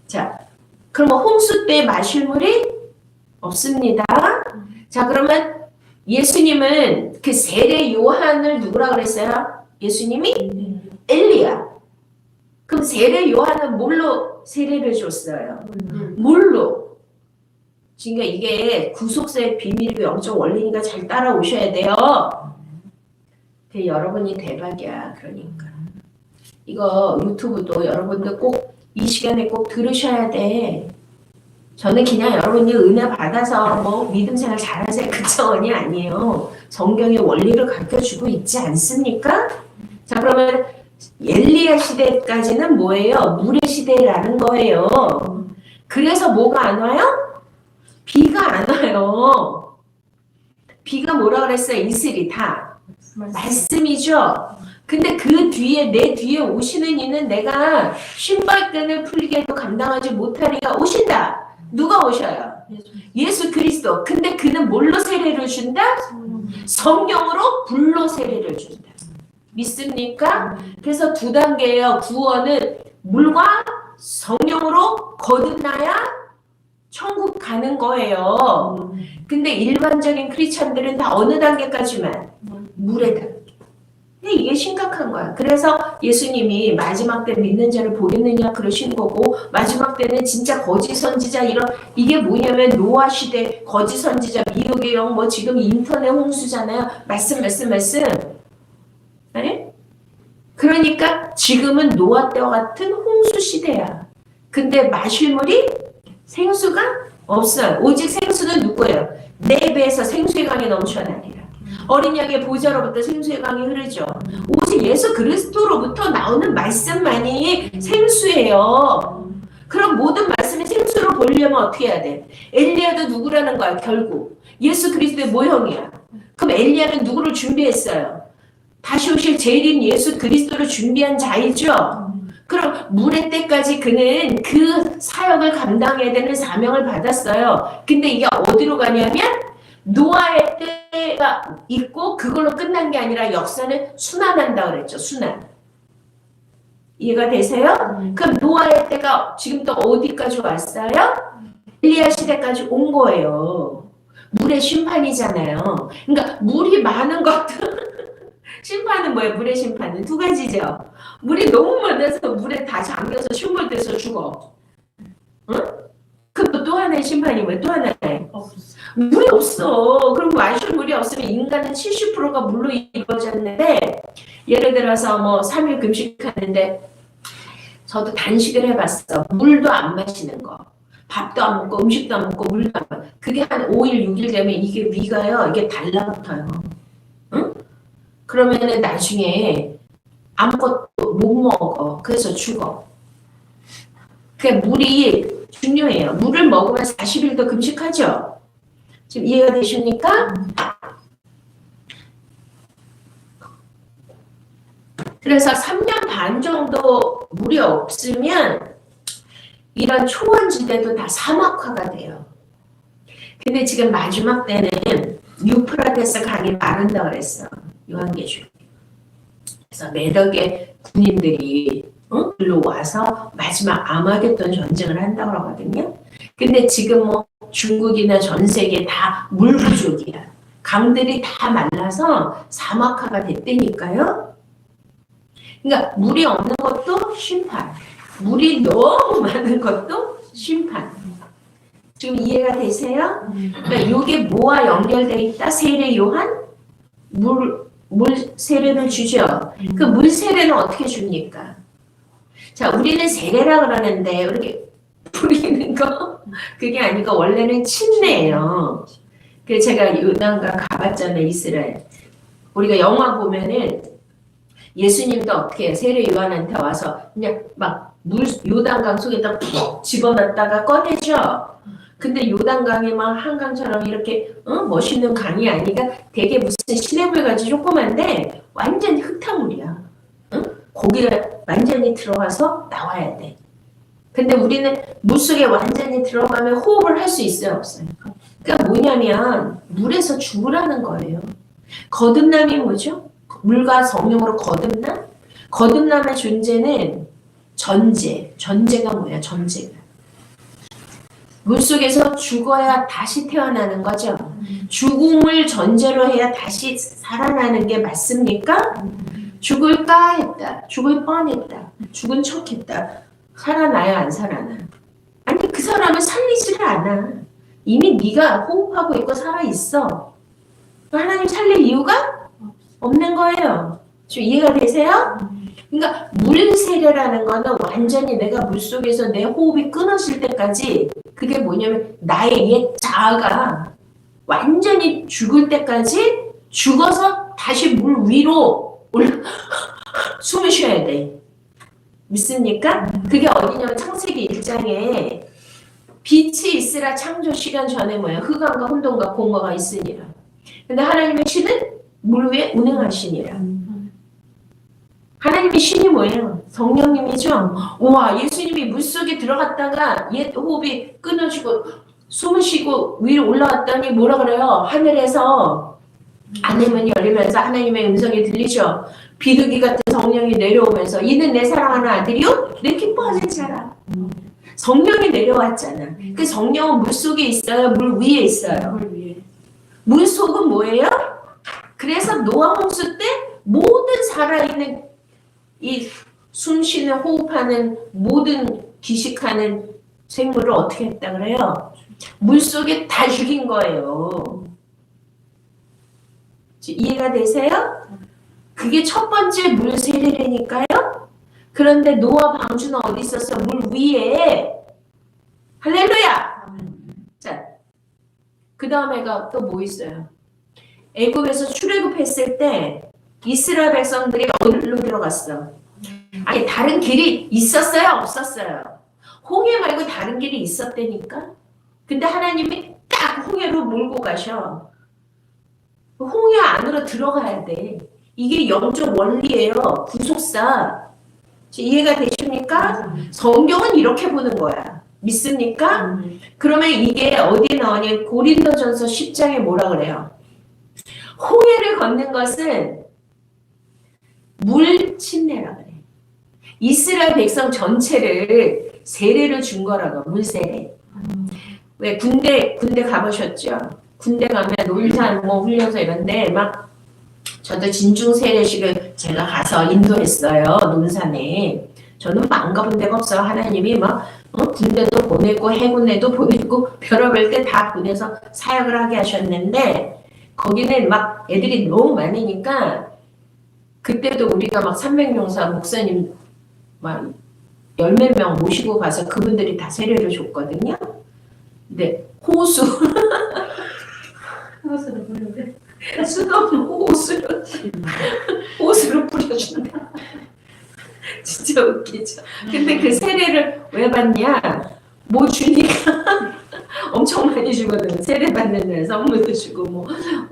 자, 그러면 홍수 때 마실 물이 없습니다. 자, 그러면 예수님은 그 세례 요한을 누구라 그랬어요? 예수님이 엘리야. 그럼 세례 요한은 뭘로 세례를 줬어요? 물로. 그러니까 이게 구속사의 비밀이고 영적 원리니까 잘 따라오셔야 돼요. 여러분이 대박이야. 그러니까 이거 유튜브도 여러분들 꼭 이 시간에 꼭 들으셔야 돼. 저는 그냥 여러분이 은혜 받아서 뭐 믿음 생활 잘하세요 그 차원이 아니에요. 성경의 원리를 가르쳐주고 있지 않습니까? 자 그러면 엘리야 시대까지는 뭐예요? 물의 시대라는 거예요. 그래서 뭐가 안 와요? 비가 안 와요. 비가 뭐라 그랬어요? 이슬이 다 말씀이죠. 근데 그 뒤에 내 뒤에 오시는 이는 내가 신발끈을 풀게도 감당하지 못하리가 오신다. 누가 오셔요? 예수 그리스도. 근데 그는 뭘로 세례를 준다? 성령으로 불로 세례를 준다. 믿습니까? 그래서 두 단계예요. 구원은 물과 성령으로 거듭나야 천국 가는 거예요. 근데 일반적인 크리스찬들은 다 어느 단계까지만? 물의 단계. 근데 이게 심각한 거야. 그래서 예수님이 마지막 때 믿는 자를 보겠느냐 그러신 거고 마지막 때는 진짜 거짓 선지자 이게 뭐냐면 노아 시대 거짓 선지자 미혹의 영 뭐 지금 인터넷 홍수잖아요. 말씀. 네? 그러니까 지금은 노아 때와 같은 홍수 시대야. 근데 마실 물이 생수가 없어요. 오직 생수는 누구예요? 내 배에서 생수의 강이 넘쳐나리라. 어린 양의 보좌로부터 생수의 강이 흐르죠. 오직 예수 그리스도로부터 나오는 말씀만이 생수예요. 그럼 모든 말씀이 생수로 보려면 어떻게 해야 돼? 엘리야도 누구라는 거야 결국? 예수 그리스도의 모형이야. 그럼 엘리야는 누구를 준비했어요? 다시 오실 재림 예수 그리스도를 준비한 자이죠. 그럼 물의 때까지 그는 그 사역을 감당해야 되는 사명을 받았어요. 근데 이게 어디로 가냐면 노아의 때가 있고 그걸로 끝난 게 아니라 역사는 순환한다 그랬죠. 순환. 이해가 되세요? 그럼 노아의 때가 지금 또 어디까지 왔어요? 엘리야 시대까지 온 거예요. 물의 심판이잖아요. 그러니까 물이 많은 것도 심판은 뭐예요? 물의 심판은 두 가지죠. 물이 너무 많아서 물에 다 잠겨서 흉물돼서 죽어. 응? 그럼 또 하나의 심판이 뭐예요? 또 하나의 물이 없어. 그럼 마실 물이 없으면 인간은 70%가 물로 이루어졌는데, 예를 들어서 뭐 3일 금식하는데 저도 단식을 해봤어. 물도 안 마시는 거. 밥도 안 먹고 음식도 안 먹고 물도 안 먹고. 그게 한 5일, 6일 되면 이게 위가요. 이게 달라붙어요. 응? 그러면은 나중에 아무것도 못 먹어. 그래서 죽어. 그러니까 물이 중요해요. 물을 먹으면 40일도 금식하죠. 지금 이해가 되십니까? 그래서 3년 반 정도 물이 없으면 이런 초원지대도 다 사막화가 돼요. 근데 지금 마지막 때는 유프라테스 강이 마른다 그랬어. 요한계시록. 그래서 매덕의 군인들이 일로 와서 마지막 아마겟돈 전쟁을 한다고 하거든요. 근데 지금 뭐 중국이나 전 세계 다 물 부족이야. 강들이 다 말라서 사막화가 됐다니까요. 그러니까 물이 없는 것도 심판, 물이 너무 많은 것도 심판. 지금 이해가 되세요? 그러니까 이게 뭐와 연결되어 있다? 세례 요한? 물 세례를 주죠. 그 물 세례는 어떻게 줍니까? 자, 우리는 세례라 그러는데 이렇게 뿌리는 거 그게 아니고 원래는 침례예요. 그 제가 요단강 가봤잖아요, 이스라엘. 우리가 영화 보면은 예수님도 어떻게 해요? 세례 요한한테 와서 그냥 막 물 요단강 속에다 푹 집어넣었다가 꺼내죠. 근데 요단강이 막 한강처럼 이렇게 멋있는 강이 아니라 되게 무슨 시냇물 같이 조그만데 완전히 흙탕물이야. 거기에 완전히 들어가서 나와야 돼. 근데 우리는 물속에 완전히 들어가면 호흡을 할 수 있어요, 없어요? 그러니까 뭐냐면 물에서 죽으라는 거예요. 거듭남이 뭐죠? 물과 성령으로 거듭남? 거듭남의 존재는 전제가 뭐야? 전제가. 물속에서 죽어야 다시 태어나는 거죠. 죽음을 전제로 해야 다시 살아나는 게 맞습니까? 죽을까 했다. 죽을 뻔했다. 죽은 척했다. 살아나야 안 살아나. 아니 그 사람은 살리지를 않아. 이미 네가 호흡하고 있고 살아있어. 하나님 살릴 이유가 없는 거예요. 지금 이해가 되세요? 그러니까 물세례라는 거는 완전히 내가 물속에서 내 호흡이 끊어질 때까지 그게 뭐냐면 나의 옛 자아가 완전히 죽을 때까지 죽어서 다시 물 위로 숨을 쉬어야 돼. 믿습니까? 그게 어디냐면 창세기 1장에 빛이 있으라 창조 시간 전에 뭐야? 흑암과 혼돈과 공허가 있으니라. 근데 하나님의 신은 물 위에 운행하시니라. 하나님의 신이 뭐예요? 성령님이죠? 와, 예수님이 물속에 들어갔다가 옛 호흡이 끊어지고 숨을 쉬고 위로 올라왔더니 뭐라 그래요? 하늘에서 안에문이 열리면서 하나님의 음성이 들리죠? 비둘기 같은 성령이 내려오면서 이는 내 사랑하는 아들이요? 내 기뻐하는 자라. 성령이 내려왔잖아. 그 성령은 물속에 있어요? 물 위에 있어요? 물 속은 뭐예요? 그래서 노아 홍수 때 모든 살아있는 이 숨쉬는 호흡하는 모든 기식하는 생물을 어떻게 했다 그래요? 물속에 다 죽인 거예요. 이해가 되세요? 그게 첫 번째 물 세례니까요. 그런데 노아 방주는 어디 있었어? 물 위에. 할렐루야. 자, 그 다음에가 또 뭐 있어요? 애굽에서 출애굽했을 때 이스라엘 백성들이 어디로 들어갔어? 아니 다른 길이 있었어요? 없었어요? 홍해 말고 다른 길이 있었다니까? 근데 하나님이 딱 홍해로 몰고 가셔. 홍해 안으로 들어가야 돼. 이게 영적 원리예요. 구속사. 이해가 되십니까? 성경은 이렇게 보는 거야. 믿습니까? 그러면 이게 어디에 나오냐? 고린도전서 10장에 뭐라 그래요? 홍해를 걷는 것은 물 침례라 그래. 이스라엘 백성 전체를 세례를 준 거라고. 물 세례. 왜 군대 가보셨죠? 군대 가면 논산 뭐 훈련소 이런데 막 저도 진중 세례식을 제가 가서 인도했어요. 논산에. 저는 안 가본 데가 없어요. 하나님이 막 군대도 보내고 해군에도 보내고 별의별 때 다 보내서 사역을 하게 하셨는데 거기는 막 애들이 너무 많으니까 그때도 우리가 막 300명사 목사님 막 열 몇 명 모시고 가서 그분들이 다 세례를 줬거든요. 근데 호수 호수를 부르는데 수돗물 호수로 뿌려준다. 진짜 웃기죠. 근데 그 세례를 왜 받냐? 뭐 주니까 엄청 많이 주거든. 세례 받는 날 선물도 주고 뭐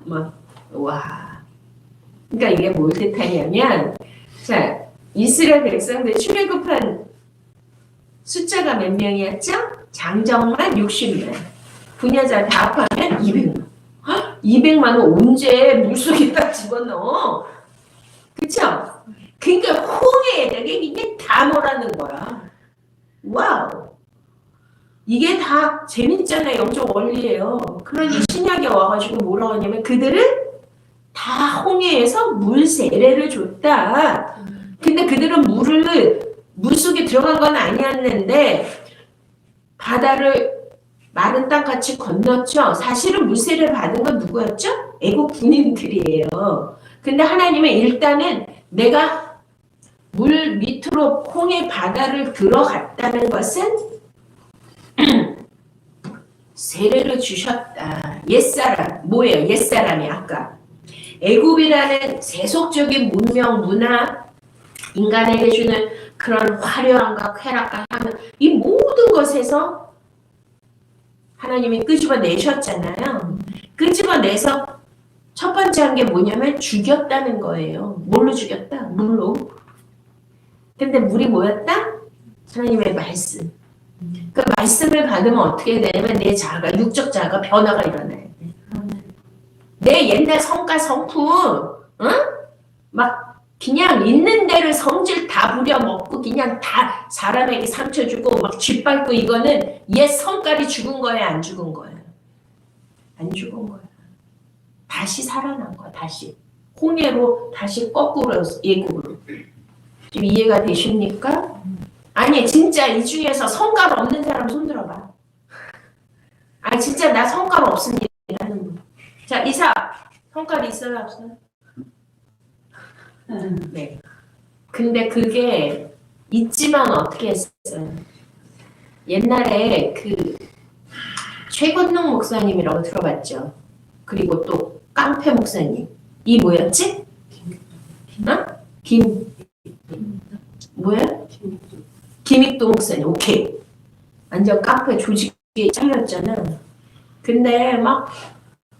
막 와. 그러니까 이게 뭘 뜻하냐면 자 이스라엘 백성들 출애굽한 숫자가 몇 명이었죠? 장정만 60명. 분야자 다 합하면 200만. 200만 원 언제 물속에다 집어넣어? 그쵸? 그러니까 홍해에다가 이게 다 뭐라는 거야. 와우. 이게 다 재밌잖아요. 영적 원리예요. 그러니 신약에 와가지고 뭐라고 하냐면 그들은 다 홍해에서 물 세례를 줬다. 근데 그들은 물속에 들어간 건 아니었는데 바다를 마른 땅같이 건넜죠. 사실은 물세례를 받은 건 누구였죠? 애국 군인들이에요. 근데 하나님은 일단은 내가 물 밑으로 홍해 바다를 들어갔다는 것은 세례를 주셨다. 옛사람 뭐예요? 옛사람이 아까 애굽이라는 세속적인 문명 문화 인간에게 주는 그런 화려함과 쾌락과 향은 이 모든 것에서 하나님이 끄집어내셨잖아요. 끄집어내서 첫 번째 한 게 뭐냐면 죽였다는 거예요. 뭘로 죽였다? 물로. 근데 물이 뭐였다? 하나님의 말씀. 그 말씀을 받으면 어떻게 되냐면 내 자아가 육적 자아가 변화가 일어나야 돼. 내 옛날 성과 성품 응? 막 그냥 있는 대로 성질 다 부려먹고 그냥 다 사람에게 상처 주고 막 짓밟고 이거는 옛 성깔이 죽은 거예요? 안 죽은 거예요? 안 죽은 거예요. 다시 살아난 거야. 다시. 홍해로 다시 거꾸로 예국으로. 지금 이해가 되십니까? 아니 진짜 이 중에서 성깔 없는 사람 손들어봐. 아 진짜 나 성깔 없습니다 하는 분. 자 이사 성깔이 있어요 없어요? 네. 근데 그게 있지만 어떻게 했어요? 옛날에 그 최건능 목사님이라고 들어봤죠. 그리고 또 깡패 목사님. 이 뭐였지? 뭐야? 김익도 목사님. 오케이. 완전 깡패 조직에 잘렸잖아. 근데 막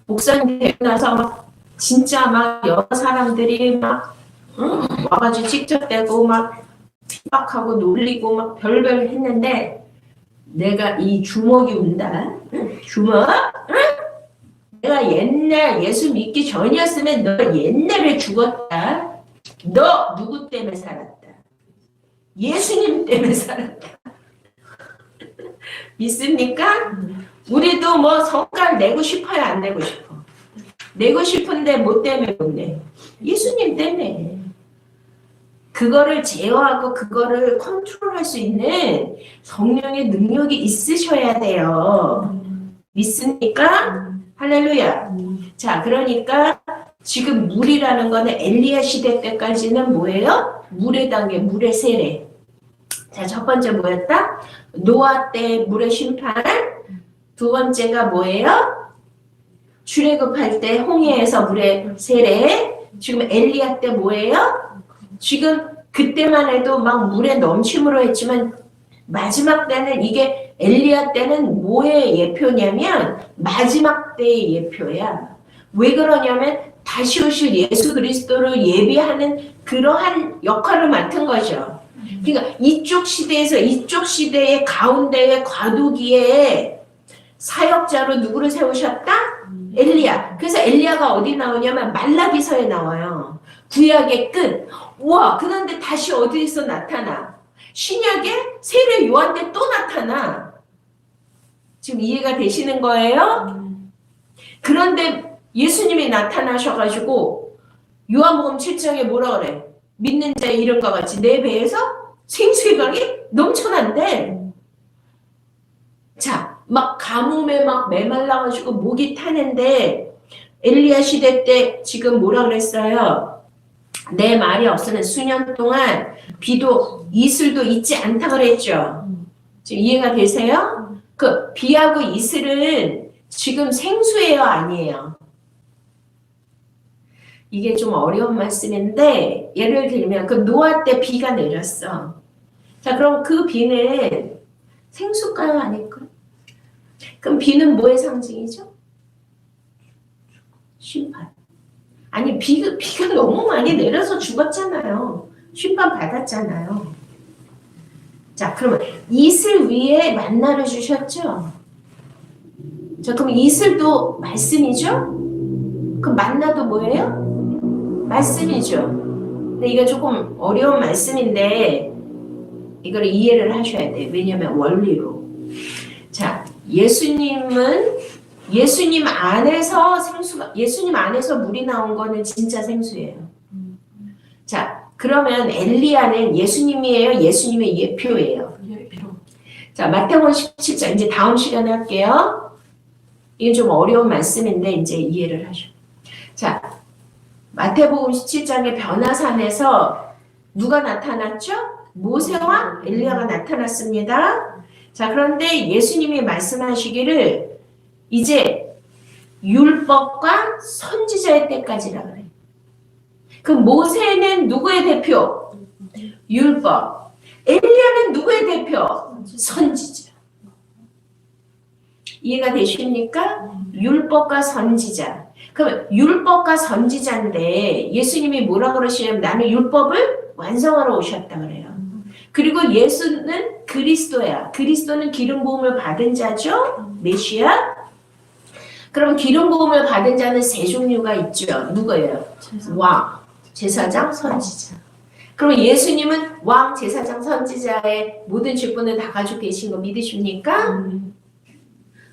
목사님 되고 나서 막 진짜 막 여러 사람들이 막 와가지고 직접대고 막 핍박하고 놀리고 막 별별 했는데 내가 이 주먹이 운다. 주먹? 내가 옛날 예수 믿기 전이었으면 너 옛날에 죽었다. 너 누구 때문에 살았다. 예수님 때문에 살았다. 믿습니까? 우리도 뭐 성깔 내고 싶어요? 안 내고 싶어? 내고 싶은데 뭐 때문에 못 내? 예수님 때문에. 그거를 제어하고 그거를 컨트롤할 수 있는 성령의 능력이 있으셔야 돼요. 믿습니까? 할렐루야. 자, 그러니까 지금 물이라는 거는 엘리야 시대 때까지는 뭐예요? 물의 단계, 물의 세례. 자, 첫 번째 뭐였다? 노아 때 물의 심판. 두 번째가 뭐예요? 출애굽할 때 홍해에서 물의 세례. 지금 엘리야 때 뭐예요? 지금 그때만 해도 막 물에 넘침으로 했지만 마지막 때는 이게 엘리야 때는 뭐의 예표냐면 마지막 때의 예표야. 왜 그러냐면 다시 오실 예수 그리스도를 예비하는 그러한 역할을 맡은 거죠. 그러니까 이쪽 시대에서 이쪽 시대의 가운데의 과도기에 사역자로 누구를 세우셨다? 엘리야. 그래서 엘리야가 어디 나오냐면 말라기서에 나와요. 구약의 끝. 와, 그런데 다시 어디서 나타나? 신약의 세례 요한 때 또 나타나. 지금 이해가 되시는 거예요? 그런데 예수님이 나타나셔가지고 요한복음 7장에 뭐라 그래? 믿는 자의 이름과 같이 내 배에서 생수의 강이 넘쳐난대. 자, 막 가뭄에 막 메말라가지고 목이 타는데 엘리야 시대 때 지금 뭐라 그랬어요? 내 말이 없으면 수년 동안 비도 이슬도 있지 않다 그랬죠. 지금 이해가 되세요? 그 비하고 이슬은 지금 생수예요, 아니에요? 이게 좀 어려운 말씀인데 예를 들면 그 노아 때 비가 내렸어. 자, 그럼 그 비는 생수가요, 아닐까? 그럼 비는 뭐의 상징이죠? 심판. 아니 비가 너무 많이 내려서 죽었잖아요. 심판 받았잖아요. 자, 그러면 이슬 위에 만나를 주셨죠? 자, 그럼 이슬도 말씀이죠? 그럼 만나도 뭐예요? 말씀이죠. 근데 이거 조금 어려운 말씀인데 이걸 이해를 하셔야 돼요. 왜냐하면 원리로. 자, 예수님 안에서 예수님 안에서 물이 나온 거는 진짜 생수예요. 자, 그러면 엘리야는 예수님이에요? 예수님의 예표예요? 자, 마태복음 17장 이제 다음 시간에 할게요. 이게 좀 어려운 말씀인데 이제 이해를 하셔. 자, 마태복음 17장의 변화산에서 누가 나타났죠? 모세와 엘리야가 나타났습니다. 자, 그런데 예수님이 말씀하시기를 이제 율법과 선지자의 때까지라 그래요. 그 모세는 누구의 대표? 율법. 엘리야는 누구의 대표? 선지자. 이해가 되십니까? 율법과 선지자. 그럼 율법과 선지자인데 예수님이 뭐라 그러시냐면 나는 율법을 완성하러 오셨다 그래요. 그리고 예수는 그리스도야. 그리스도는 기름 부음을 받은 자죠. 메시아. 그럼 기름 부음을 받은 자는 세 종류가 있죠. 누구예요? 왕, 제사장, 선지자. 그럼 예수님은 왕, 제사장, 선지자의 모든 직분을 다 가지고 계신 거 믿으십니까?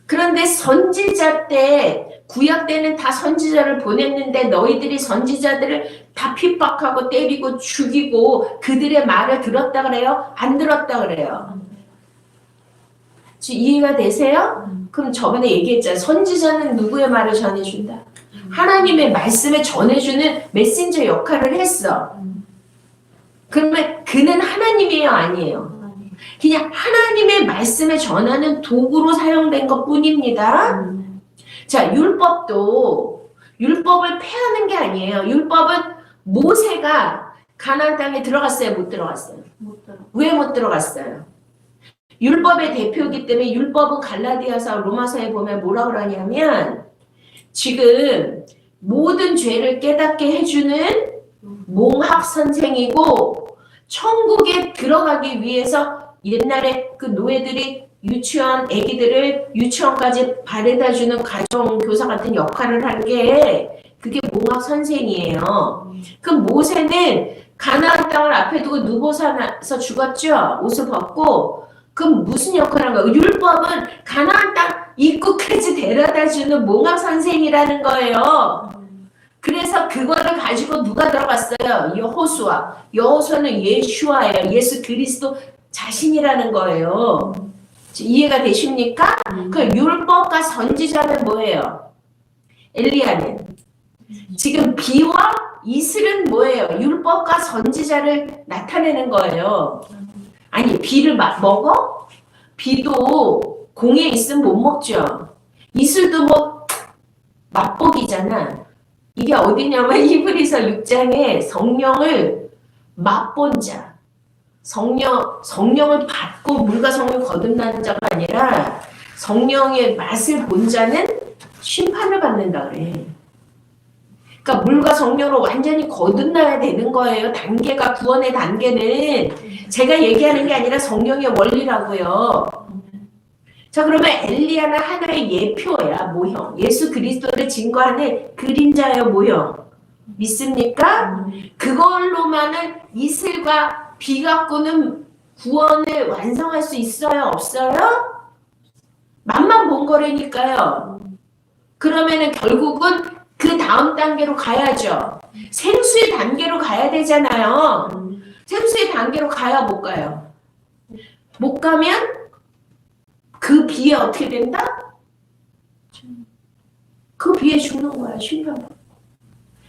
그런데 선지자 때 구약 때는 다 선지자를 보냈는데 너희들이 선지자들을 다 핍박하고 때리고 죽이고 그들의 말을 들었다 그래요? 안 들었다 그래요? 이해가 되세요? 그럼 저번에 얘기했잖아요. 선지자는 누구의 말을 전해준다? 하나님의 말씀을 전해주는 메신저 역할을 했어. 그러면 그는 하나님이에요, 아니에요? 그냥 하나님의 말씀을 전하는 도구로 사용된 것 뿐입니다. 자, 율법도 율법을 폐하는 게 아니에요. 율법은 모세가 가나안 땅에 들어갔어요, 못 들어갔어요? 왜 못 들어갔어요? 율법의 대표이기 때문에 율법은 갈라디아서 로마서에 보면 뭐라고 하냐면 지금 모든 죄를 깨닫게 해주는 몽학 선생이고 천국에 들어가기 위해서 옛날에 그 노예들이 유치원 애기들을 유치원까지 바래다주는 가정교사 같은 역할을 한 게 그게 몽학 선생이에요. 그 모세는 가나안 땅을 앞에 두고 누보산에서 죽었죠. 옷을 벗고. 그럼 무슨 역할을 한 거예요? 율법은 가나안 땅 입구까지 데려다주는 몽학 선생이라는 거예요. 그래서 그거를 가지고 누가 들어갔어요? 여호수아. 여호수아는 예슈아예요. 예수 그리스도 자신이라는 거예요. 이해가 되십니까? 그 율법과 선지자는 뭐예요? 엘리야는. 지금 비와 이슬은 뭐예요? 율법과 선지자를 나타내는 거예요. 아니 비를 먹어? 비도 공에 있으면 못 먹죠. 이슬도 뭐 맛보기잖아. 이게 어디냐면 히브리서 6장에 성령을 맛본 자. 성령을 받고 물과 성령을 거듭나는 자가 아니라 성령의 맛을 본 자는 심판을 받는다 그래. 그러니까 물과 성령으로 완전히 거듭나야 되는 거예요. 단계가 구원의 단계는 제가 얘기하는 게 아니라 성령의 원리라고요. 자, 그러면 엘리야는 하나의 예표야, 모형. 예수 그리스도를 증거하는 그림자예요, 모형. 믿습니까? 그걸로만은 이슬과 비 갖고는 구원을 완성할 수 있어요, 없어요? 맛만 본 거라니까요. 그러면은 결국은 그 다음 단계로 가야죠. 생수의 단계로 가야 되잖아요. 생수의 단계로 가야 못 가요. 못 가면 그 비에 어떻게 된다? 그 비에 죽는 거야. 신병.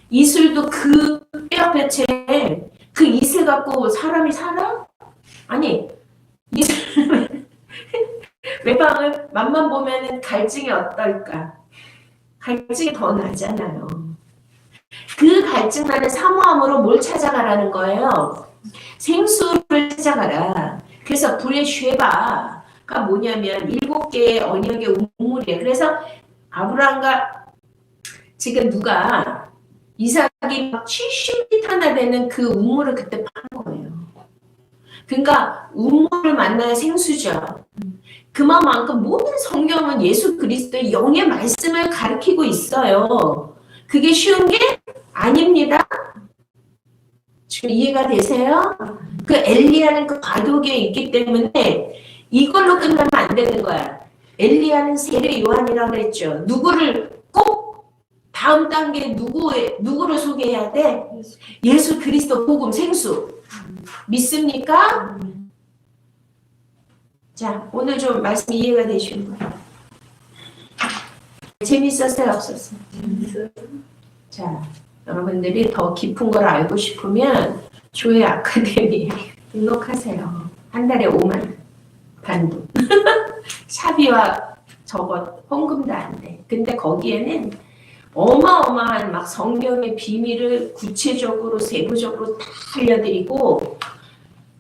이슬도 그 뼈볕에 그 이슬 갖고 사람이 살아? 아니 이슬 외방을 맛만 보면은 갈증이 어떨까? 갈증이 더 나잖아요. 그 갈증 나는 사모함으로 뭘 찾아가라는 거예요? 생수를 찾아가라. 그래서 불의 쉐바가 뭐냐면 7개의 언약의 우물이에요. 그래서 아브라함과 지금 누가 이삭이 막 70m나 되는 그 우물을 그때 판 거예요. 그러니까 우물을 만나야 생수죠. 그만큼 모든 성경은 예수 그리스도의 영의 말씀을 가리키고 있어요. 그게 쉬운 게 아닙니다. 지금 이해가 되세요? 그 엘리야는 그 과도기에 있기 때문에 이걸로 끝나면 안 되는 거야. 엘리야는 세례 요한이라고 그랬죠. 누구를 꼭 다음 단계에 누구를 소개해야 돼? 예수 그리스도 복음 생수. 믿습니까? 자, 오늘 좀 말씀 이해가 되시는가요? 재밌었어요? 없었어요? 재밌어요. 자, 여러분들이 더 깊은 걸 알고 싶으면 조회 아카데미에 등록하세요. 한 달에 5만 반도. 샤비와 저것 헌금도 안 돼. 근데 거기에는 어마어마한 막 성경의 비밀을 구체적으로 세부적으로 다 알려드리고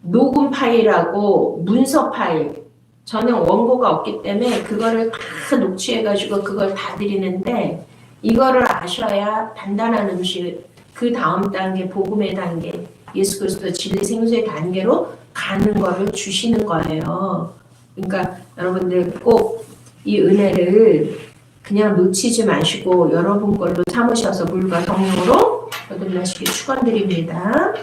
녹음 파일하고 문서 파일 저는 원고가 없기 때문에 그거를 다 녹취해가지고 그걸 다 드리는데 이거를 아셔야 단단한 음식 그 다음 단계 복음의 단계 예수 그리스도 진리 생수의 단계로 가는 거를 주시는 거예요. 그러니까 여러분들 꼭 이 은혜를 그냥 놓치지 마시고 여러분 걸로 삼으셔서 물과 성령으로 거듭나시길 축원드립니다.